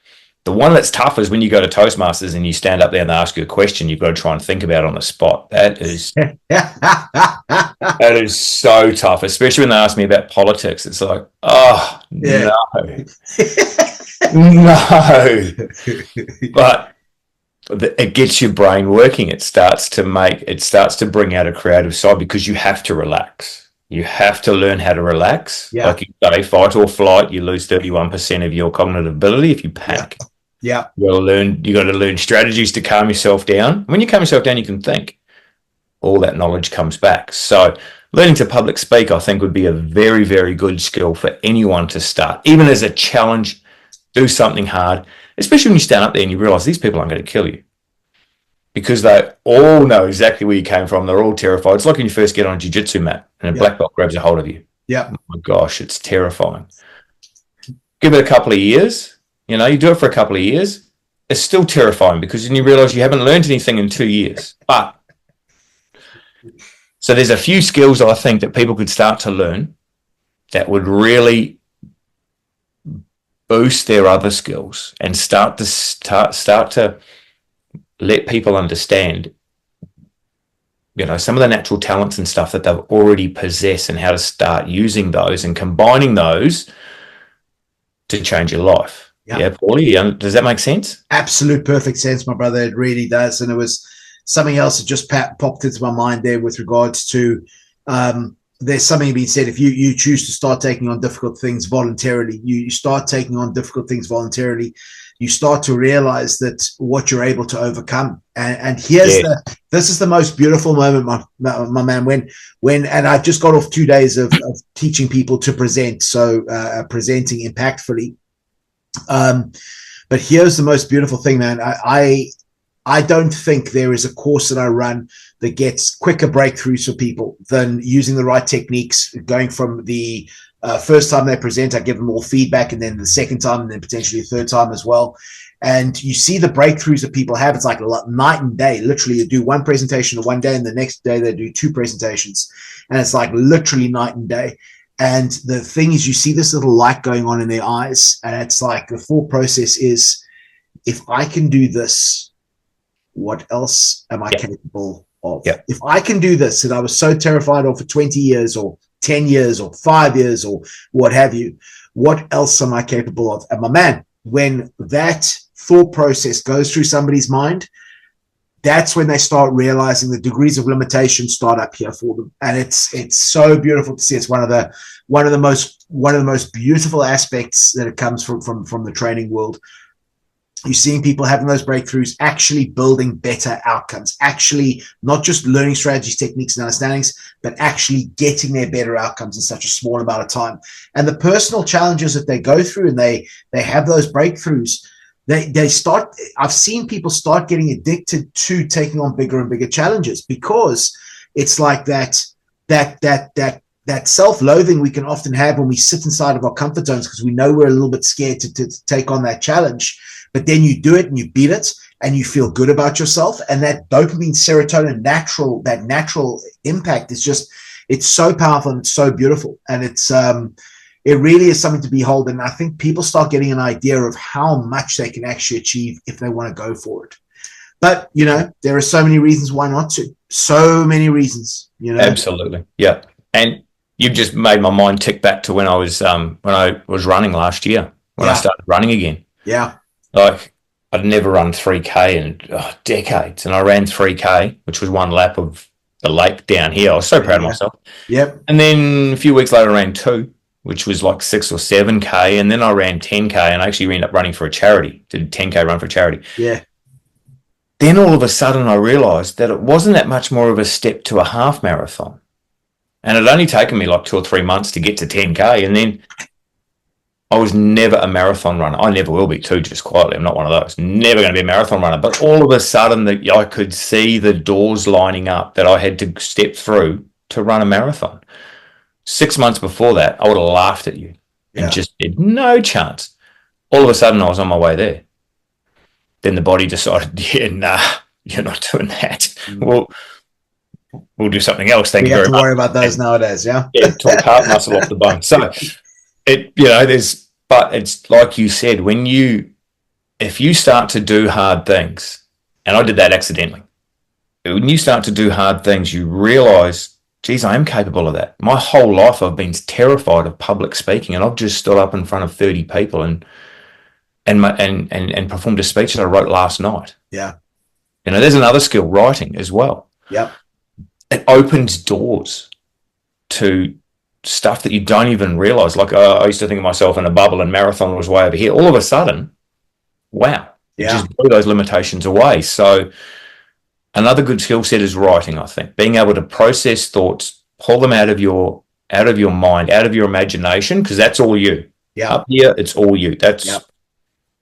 The one that's tough is when you go to Toastmasters and you stand up there and they ask you a question, you've got to try and think about it on the spot. That is so tough, especially when they ask me about politics. It's like, oh, no. No. But it gets your brain working. It starts to bring out a creative side because you have to relax. You have to learn how to relax.
Yeah.
Like you say, fight or flight, you lose 31% of your cognitive ability if you panic.
Yeah.
You got to learn strategies to calm yourself down. When you calm yourself down, you can think. All that knowledge comes back. So learning to public speak, I think, would be a very, very good skill for anyone to start. Even as a challenge, do something hard, especially when you stand up there and you realize these people aren't going to kill you because they all know exactly where you came from. They're all terrified. It's like when you first get on a jiu-jitsu mat and a black belt grabs a hold of you.
Yeah.
Oh my gosh, it's terrifying. Give it a couple of years. You do it for a couple of years. It's still terrifying because then you realize you haven't learned anything in 2 years. So there's a few skills I think that people could start to learn that would really boost their other skills and start to let people understand, some of the natural talents and stuff that they've already possess and how to start using those and combining those to change your life. Yeah, Paulie, does that make sense?
Absolute perfect sense, my brother. It really does. And it was something else that just popped into my mind there with regards to there's something being said. If you choose to start taking on difficult things voluntarily, you start taking on difficult things voluntarily, you start to realize that what you're able to overcome. And this is the most beautiful moment, my man, when and I just got off 2 days of teaching people to present. So presenting impactfully. But here's the most beautiful thing, man. I don't think there is a course that I run that gets quicker breakthroughs for people than using the right techniques, going from the first time they present, I give them all feedback, and then the second time, and then potentially a third time as well. And you see the breakthroughs that people have. It's like night and day. Literally, you do one presentation one day, and the next day they do 2 presentations. And it's like literally night and day. And the thing is, you see this little light going on in their eyes. And it's like the full process is, if I can do this, what else am I capable of?
Yeah.
If I can do this that I was so terrified of for 20 years or 10 years or 5 years or what have you, what else am I capable of? And my man, when that thought process goes through somebody's mind, that's when they start realizing the degrees of limitation start up here for them. And it's so beautiful to see. It's one of the most beautiful aspects that it comes from the training world. You're seeing people having those breakthroughs, actually building better outcomes, actually not just learning strategies, techniques, and understandings, but actually getting their better outcomes in such a small amount of time. And the personal challenges that they go through and they have those breakthroughs, they start, I've seen people start getting addicted to taking on bigger and bigger challenges, because it's like that self-loathing we can often have when we sit inside of our comfort zones because we know we're a little bit scared to take on that challenge. But then you do it and you beat it and you feel good about yourself. And that dopamine, serotonin, that natural impact is just, it's so powerful and it's so beautiful. And it really is something to behold. And I think people start getting an idea of how much they can actually achieve if they want to go for it. But, there are so many reasons why not to. So many reasons,
Absolutely. Yeah. And you've just made my mind tick back to when I was running last year, when I started running again.
Yeah.
Like, I'd never run 3K in decades, and I ran 3K, which was one lap of the lake down here. I was so proud of myself.
Yep.
And then a few weeks later, I ran 2, which was like 6 or 7K, and then I ran 10K, and I actually ended up running for a charity. Did a 10K run for a charity.
Yeah.
Then all of a sudden, I realised that it wasn't that much more of a step to a half marathon, and it had only taken me like 2 or 3 months to get to 10K, and then I was never a marathon runner. I never will be too, just quietly. I'm not one of those. Never going to be a marathon runner. But all of a sudden, I could see the doors lining up that I had to step through to run a marathon. 6 months before that, I would have laughed at you and just said, no chance. All of a sudden, I was on my way there. Then the body decided, nah, you're not doing that. We'll do something else. Thank you very much.
You have to worry about those nowadays, yeah?
Yeah, talk heart muscle off the bone. So, but it's like you said, if you start to do hard things, and I did that accidentally, when you start to do hard things, you realize, geez, I am capable of that. My whole life I've been terrified of public speaking, and I've just stood up in front of 30 people and performed a speech that I wrote last night.
Yeah.
There's another skill, writing as well.
Yeah.
It opens doors to stuff that you don't even realize. Like, I used to think of myself in a bubble and marathon was way over here. All of a sudden, wow, it just blew those limitations away. So another good skill set is writing, I think. Being able to process thoughts, pull them out of your mind, out of your imagination, because that's all you.
Yeah.
Up here, it's all you.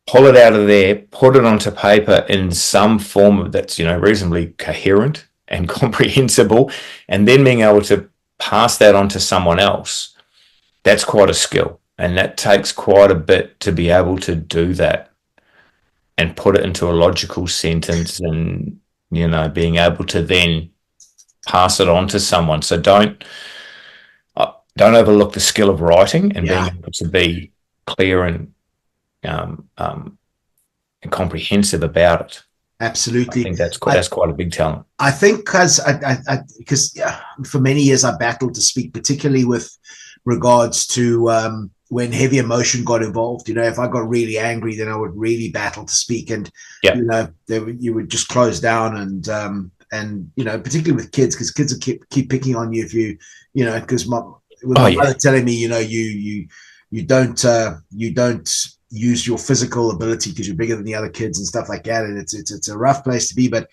Pull it out of there, put it onto paper in some form that's, reasonably coherent and comprehensible, and then being able to pass that on to someone else. That's quite a skill, and that takes quite a bit to be able to do that and put it into a logical sentence, and being able to then pass it on to someone. So don't overlook the skill of writing and being able to be clear and comprehensive about it.
Absolutely.
I think that's quite a big talent.
I think because for many years I battled to speak, particularly with regards to when heavy emotion got involved. If I got really angry, then I would really battle to speak, and you would just close down, and particularly with kids, because kids will keep picking on you if because my mother telling me you don't use your physical ability because you're bigger than the other kids and stuff like that, and it's a rough place to be. But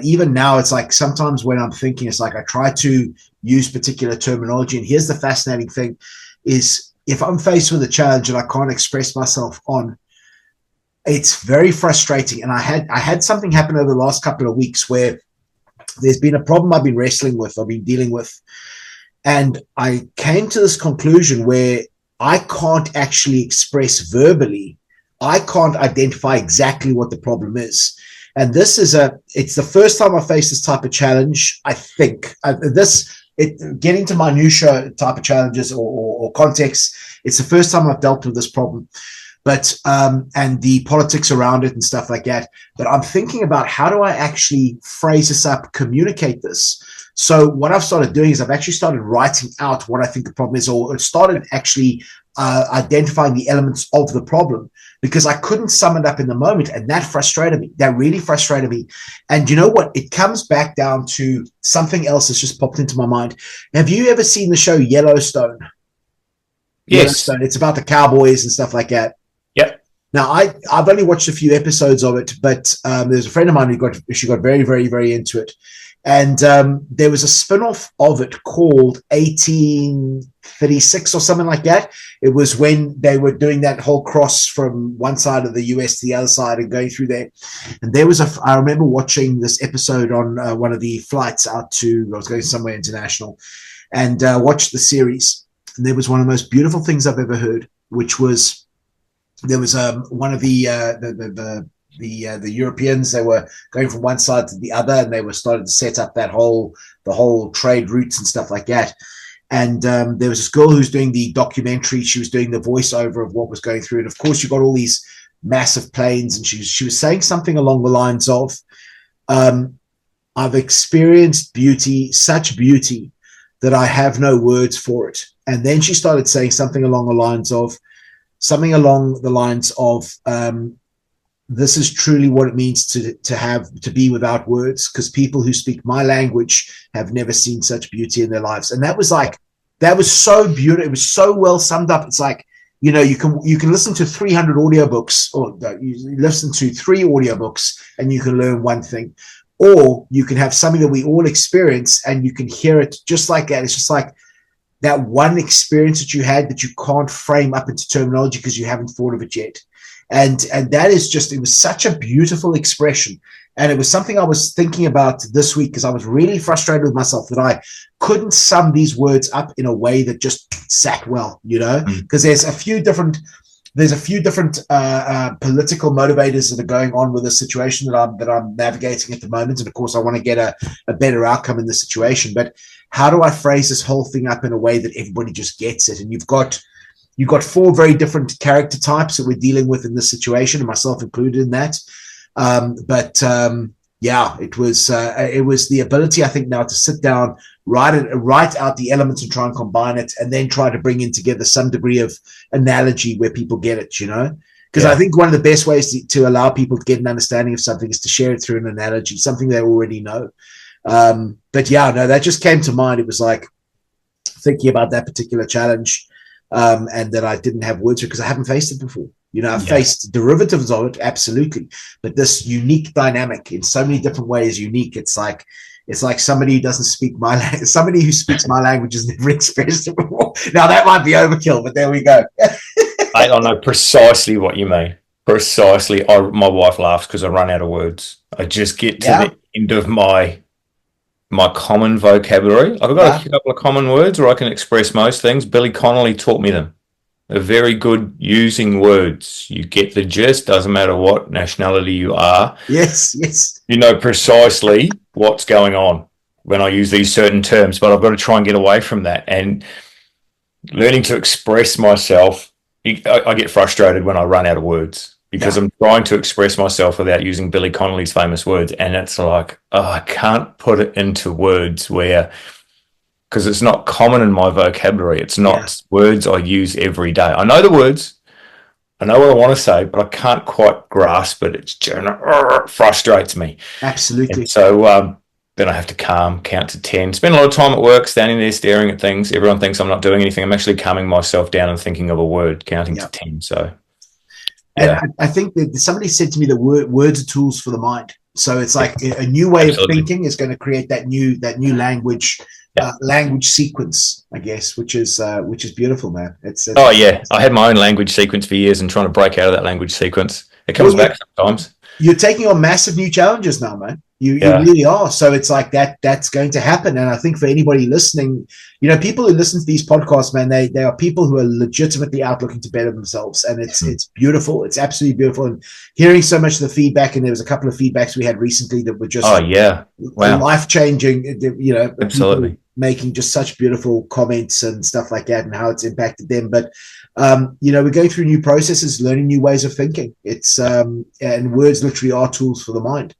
even now, it's like sometimes when I'm thinking, it's like I try to use particular terminology. And here's the fascinating thing is, if I'm faced with a challenge and I can't express myself on, it's very frustrating. And I had something happen over the last couple of weeks where there's been a problem I've been dealing with, and I came to this conclusion where I can't actually express verbally. I can't identify exactly what the problem is. And it's the first time I faced this type of challenge, I think. Getting to minutiae type of challenges or context, it's the first time I've dealt with this problem. But and the politics around it and stuff like that. But I'm thinking about, how do I actually phrase this up, communicate this? So what I've started doing is I've actually started writing out what I think the problem is, or started actually identifying the elements of the problem, because I couldn't sum it up in the moment. And that frustrated me. That really frustrated me. And you know what? It comes back down to something else that's just popped into my mind. Have you ever seen the show Yellowstone?
Yes.
Yellowstone. It's about the cowboys and stuff like that.
Yep.
Now, I've only watched a few episodes of it, but there's a friend of mine she got very, very, very into it. And there was a spin-off of it called 1836 or something like that. It was when they were doing that whole cross from one side of the US to the other side and going through there. And I remember watching this episode on one of the flights I was going somewhere international, and watched the series. And there was one of the most beautiful things I've ever heard, which was, there was one of the Europeans. They were going from one side to the other, and they were starting to set up the whole trade routes and stuff like that. And there was this girl who's doing the documentary. She was doing the voiceover of what was going through, and of course, you got all these massive planes. And she was saying something along the lines of, "I've experienced beauty, such beauty, that I have no words for it." And then she started saying something along the lines of, this is truly what it means to be without words, because people who speak my language have never seen such beauty in their lives. And that was so beautiful. It was so well summed up. It's like, you can listen to 300 audiobooks, or you listen to 3 audiobooks and you can learn one thing, or you can have something that we all experience and you can hear it just like that. It's just like that one experience that you had that you can't frame up into terminology because you haven't thought of it yet. And that is just, it was such a beautiful expression. And it was something I was thinking about this week, because I was really frustrated with myself that I couldn't sum these words up in a way that just sat well, because there's a few different political motivators that are going on with the situation that I'm navigating at the moment. And of course, I want to get a better outcome in the situation. But how do I phrase this whole thing up in a way that everybody just gets it? And you've got 4 very different character types that we're dealing with in this situation, and myself included in that. It was the ability, I think, now to sit down, write out the elements and try and combine it, and then try to bring in together some degree of analogy where people get it, because I think one of the best ways to allow people to get an understanding of something is to share it through an analogy, something they already know. That just came to mind. It was like thinking about that particular challenge, and that I didn't have words for, because I haven't faced it before. I've faced derivatives of it, absolutely, but this unique dynamic in so many different ways, unique. It's like somebody who doesn't speak my language, somebody who speaks my language has never expressed it before. Now that might be overkill, but there we go.
I don't know precisely what you mean. Precisely. My wife laughs because I run out of words. I just get to the end of my common vocabulary. I've got a couple of common words where I can express most things. Billy Connolly taught me them. They're very good using words. You get the gist, doesn't matter what nationality you are.
Yes.
You know precisely what's going on when I use these certain terms, but I've got to try and get away from that. And learning to express myself, I get frustrated when I run out of words, because I'm trying to express myself without using Billy Connolly's famous words. And it's like, I can't put it into words because it's not common in my vocabulary. It's not words I use every day. I know the words. I know what I want to say, but I can't quite grasp it. It frustrates me.
Absolutely.
And so then I have to count to 10. Spend a lot of time at work, standing there staring at things. Everyone thinks I'm not doing anything. I'm actually calming myself down and thinking of a word, counting to 10. So,
and I think that somebody said to me that words are tools for the mind. So it's like a new way of thinking is going to create that new language. Language sequence, I guess, which is beautiful, man. I
had my own language sequence for years and trying to break out of that language sequence. It comes back sometimes.
You're taking on massive new challenges now, man. You really are. So it's like that's going to happen. And I think for anybody listening, people who listen to these podcasts, man, they are people who are legitimately out looking to better themselves. And it's beautiful. It's absolutely beautiful. And hearing so much of the feedback, and there was a couple of feedbacks we had recently that were just life-changing,
absolutely.
Making just such beautiful comments and stuff like that, and how it's impacted them. But we're going through new processes, learning new ways of thinking. It's and words literally are tools for the mind.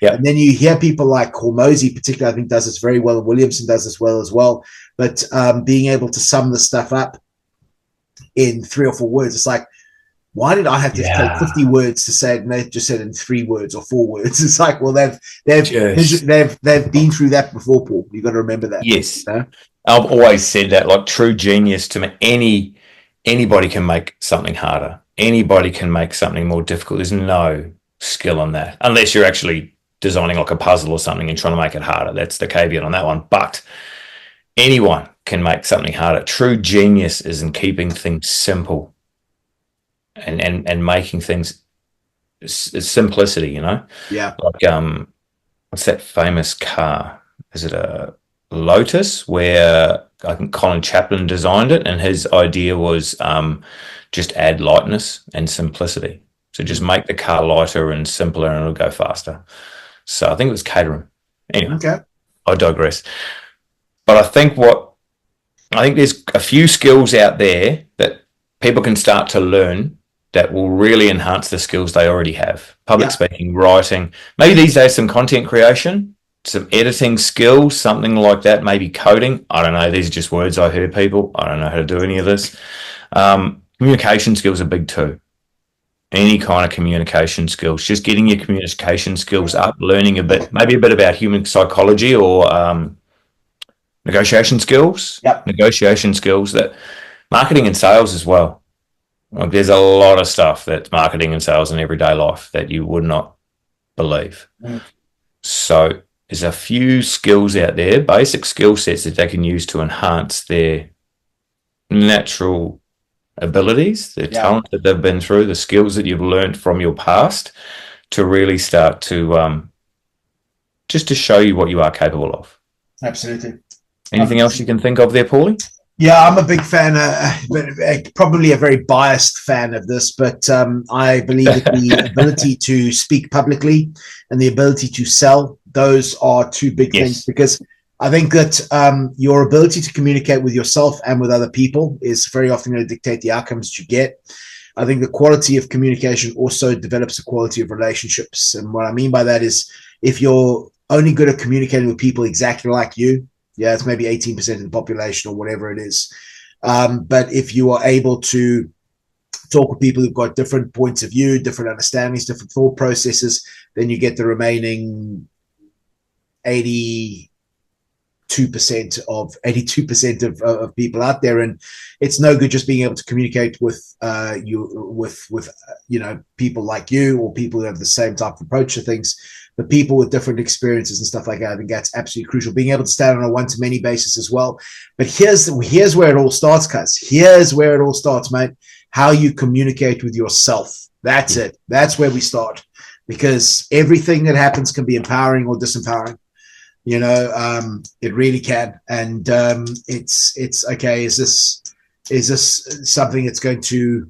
Yeah. And then you hear people like Hormozy, particularly, I think does this very well, and Williamson does this well as well. But being able to sum the stuff up in 3 or 4 words, it's like, why did I have to take 50 words to say it, and they just said in 3 words or 4 words? It's like, well, they've been through that before, Paul. You've got to remember that.
Yes, I've always said that. Like, true genius to me, anybody can make something harder. anybody can make something more difficult. There's no skill in that, unless you're actually designing like a puzzle or something and trying to make it harder. That's the caveat on that one. But anyone can make something harder. True genius is in keeping things simple and making things simplicity, you know?
Yeah.
Like, what's that famous car? Is it a Lotus, where I think Colin Chaplin designed it, and his idea was just add lightness and simplicity. So just make the car lighter and simpler, and it'll go faster. So I think it was Caterham. Anyway,
Okay.
I digress. But I think there's a few skills out there that people can start to learn that will really enhance the skills they already have. Public speaking, writing, maybe these days some content creation, some editing skills, something like that, maybe coding. I don't know. These are just words I heard people. I don't know how to do any of this. Communication skills are big too. Any kind of communication skills, just getting your communication skills up, learning maybe a bit about human psychology or negotiation skills.
Yep.
Negotiation skills, that marketing and sales as well. Like, there's a lot of stuff that's marketing and sales in everyday life that you would not believe. So there's a few skills out there, basic skill sets that they can use to enhance their natural abilities, their talent that they've been through, the skills that you've learned from your past, to really start to just to show you what you are capable of.
Absolutely.
Anything else you can think of there, Paulie?
Yeah, I'm a big fan, probably a very biased fan of this, but I believe that the ability to speak publicly and the ability to sell, those are two big things, because I think that your ability to communicate with yourself and with other people is very often going to dictate the outcomes that you get. I think the quality of communication also develops the quality of relationships. And what I mean by that is, if you're only good at communicating with people exactly like you, it's maybe 18% of the population or whatever it is. But if you are able to talk with people who've got different points of view, different understandings, different thought processes, then you get the remaining 82% of people out there. And it's no good just being able to communicate with people like you, or people who have the same type of approach to things. The people with different experiences and stuff like that, I think that's absolutely crucial. Being able to stand on a one-to-many basis as well. But here's where it all starts, guys. Here's where it all starts, mate. How you communicate with yourself. That's it. That's where we start. Because everything that happens can be empowering or disempowering. It really can. And it's okay. Is this something that's going to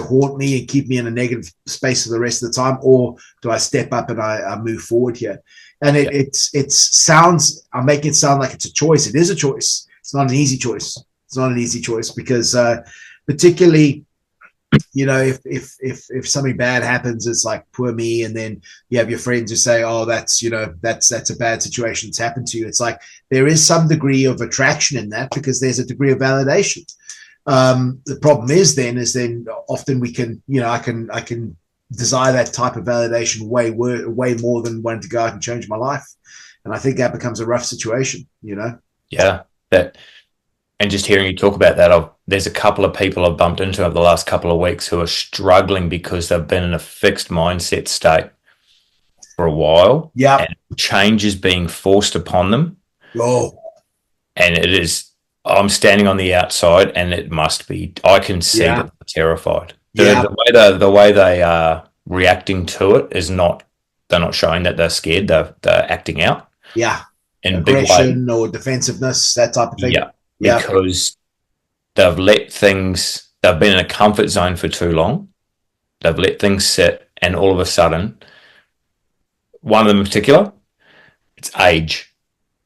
haunt me and keep me in a negative space for the rest of the time, or do I step up and I move forward here? And I'm making it sound like it's a choice. It is a choice. It's not an easy choice. It's not an easy choice, because particularly, if something bad happens, it's like, poor me. And then you have your friends who say, oh, that's a bad situation that's happened to you. It's like, there is some degree of attraction in that, because there's a degree of validation. The problem is then often we can, I can desire that type of validation way more than wanting to go out and change my life. And I think that becomes a rough situation,
Yeah. And just hearing you talk about that, there's a couple of people I've bumped into over the last couple of weeks who are struggling because they've been in a fixed mindset state for a while.
Yeah.
And change is being forced upon them.
Oh.
And it is, I'm standing on the outside, and it must be, I can see that they're terrified. The way they are reacting to it is they're not showing that they're scared. They're acting out.
Yeah.
In
aggression or defensiveness, that type of thing.
Yeah. Because they've been in a comfort zone for too long. They've let things sit, and all of a sudden, one of them in particular, it's age.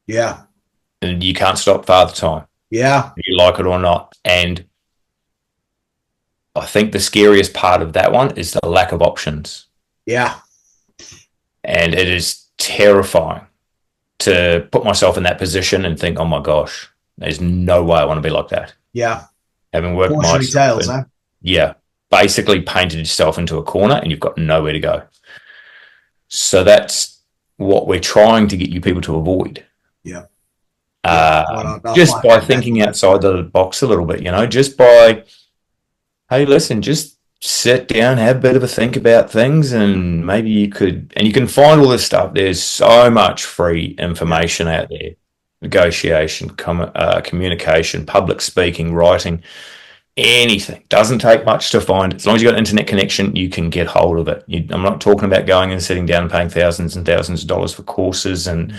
Yeah.
And you can't stop Father Time.
Yeah.
You like it or not. And I think the scariest part of that one is the lack of options.
Yeah.
And it is terrifying to put myself in that position and think, oh my gosh, there's no way I want to be like that.
Yeah.
Having worked
myself. Huh?
Yeah. Basically painted yourself into a corner and you've got nowhere to go. So that's what we're trying to get you people to avoid.
Yeah.
Just by thinking outside the box a little bit, just by, hey, listen, just sit down, have a bit of a think about things, and maybe you can find all this stuff. There's so much free information out there: negotiation, communication, public speaking, writing, anything. Doesn't take much to find. As long as you've got an internet connection, you can get hold of it. I'm not talking about going and sitting down and paying thousands and thousands of dollars for courses and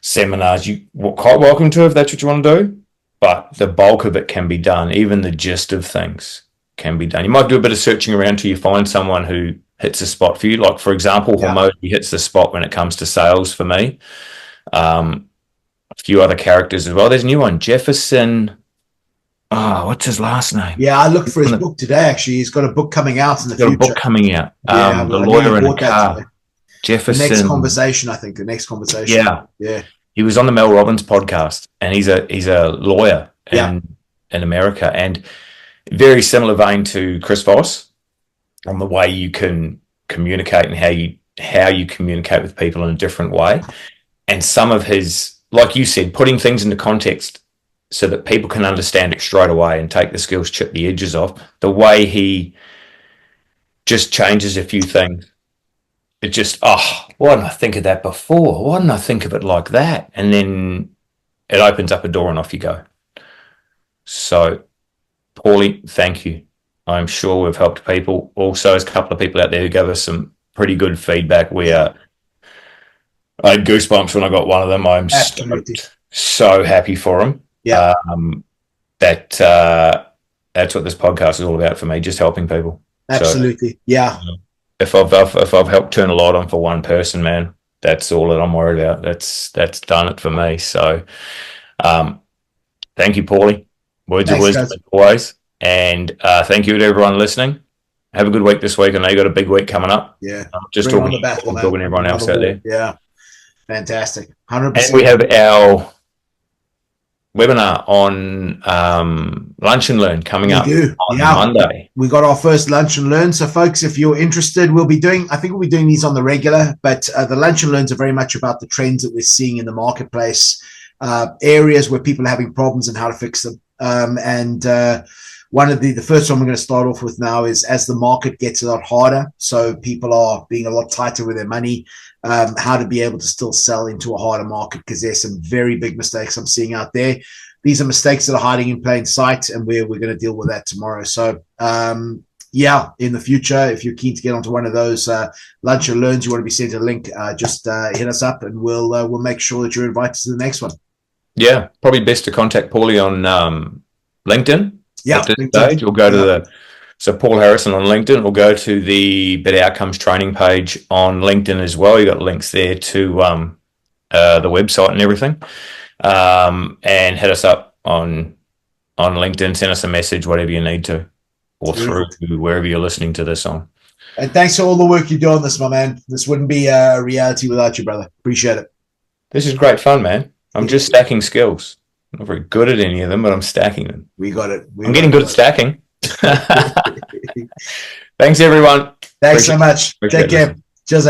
seminars. You're quite welcome to if that's what you want to do, but the bulk of it can be done. Even the gist of things can be done. You might do a bit of searching around till you find someone who hits a spot for you. Like, for example, Hormodi hits the spot when it comes to sales for me. A few other characters as well. There's a new one, Jefferson. Oh, what's his last name?
Yeah, I looked for his book today, actually. He's got a book coming out in the future.
He's got a book coming out. The Lawyer in a Car. Jefferson.
The next conversation.
Yeah. He was on the Mel Robbins podcast, and he's a lawyer in America, and very similar vein to Chris Voss on the way you can communicate and how you communicate with people in a different way. And some of his, like you said, putting things into context so that people can understand it straight away and take the skills, chip the edges off. The way he just changes a few things. It just, why didn't I think of that before? Why didn't I think of it like that? And then it opens up a door and off you go. So, Paulie, thank you. I'm sure we've helped people. Also, there's a couple of people out there who gave us some pretty good feedback. I had goosebumps when I got one of them. I'm so happy for them.
Yeah.
That's what this podcast is all about for me, just helping people.
Absolutely. So,
if I've helped turn a light on for one person, man, that's all that I'm worried about. That's done it for me. So, thank you, Paulie. Words of wisdom as always. And thank you to everyone listening. Have a good week this week. I know you got a big week coming up.
Yeah.
Just talking to everyone else out there.
Yeah. Fantastic. 100%.
And we have our webinar on Lunch and Learn coming up on Monday.
We got our first Lunch and Learn. So, folks, if you're interested, we'll be doing these on the regular, but the Lunch and Learns are very much about the trends that we're seeing in the marketplace, areas where people are having problems and how to fix them. One of the first one we're going to start off with now is as the market gets a lot harder, so people are being a lot tighter with their money, how to be able to still sell into a harder market, because there's some very big mistakes I'm seeing out there. These are mistakes that are hiding in plain sight, and we're going to deal with that tomorrow. So, in the future, if you're keen to get onto one of those Lunch and Learns, you want to be sent a link, just hit us up, and we'll make sure that you're invited to the next one.
Yeah, probably best to contact Paulie on LinkedIn.
Yeah,
at this stage, we'll go to so Paul Harrison on LinkedIn. We'll go to the Better Outcomes training page on LinkedIn as well. You got links there to the website and everything. And hit us up on LinkedIn. Send us a message, whatever you need to, or through wherever you're listening to this on.
And thanks for all the work you do on this, my man. This wouldn't be a reality without you, brother. Appreciate it.
This is great fun, man. I'm just stacking skills. I'm not very good at any of them, but I'm stacking them.
We got it.
I'm getting good at stacking. Thanks, everyone.
Thanks so much. Take care. Cheers,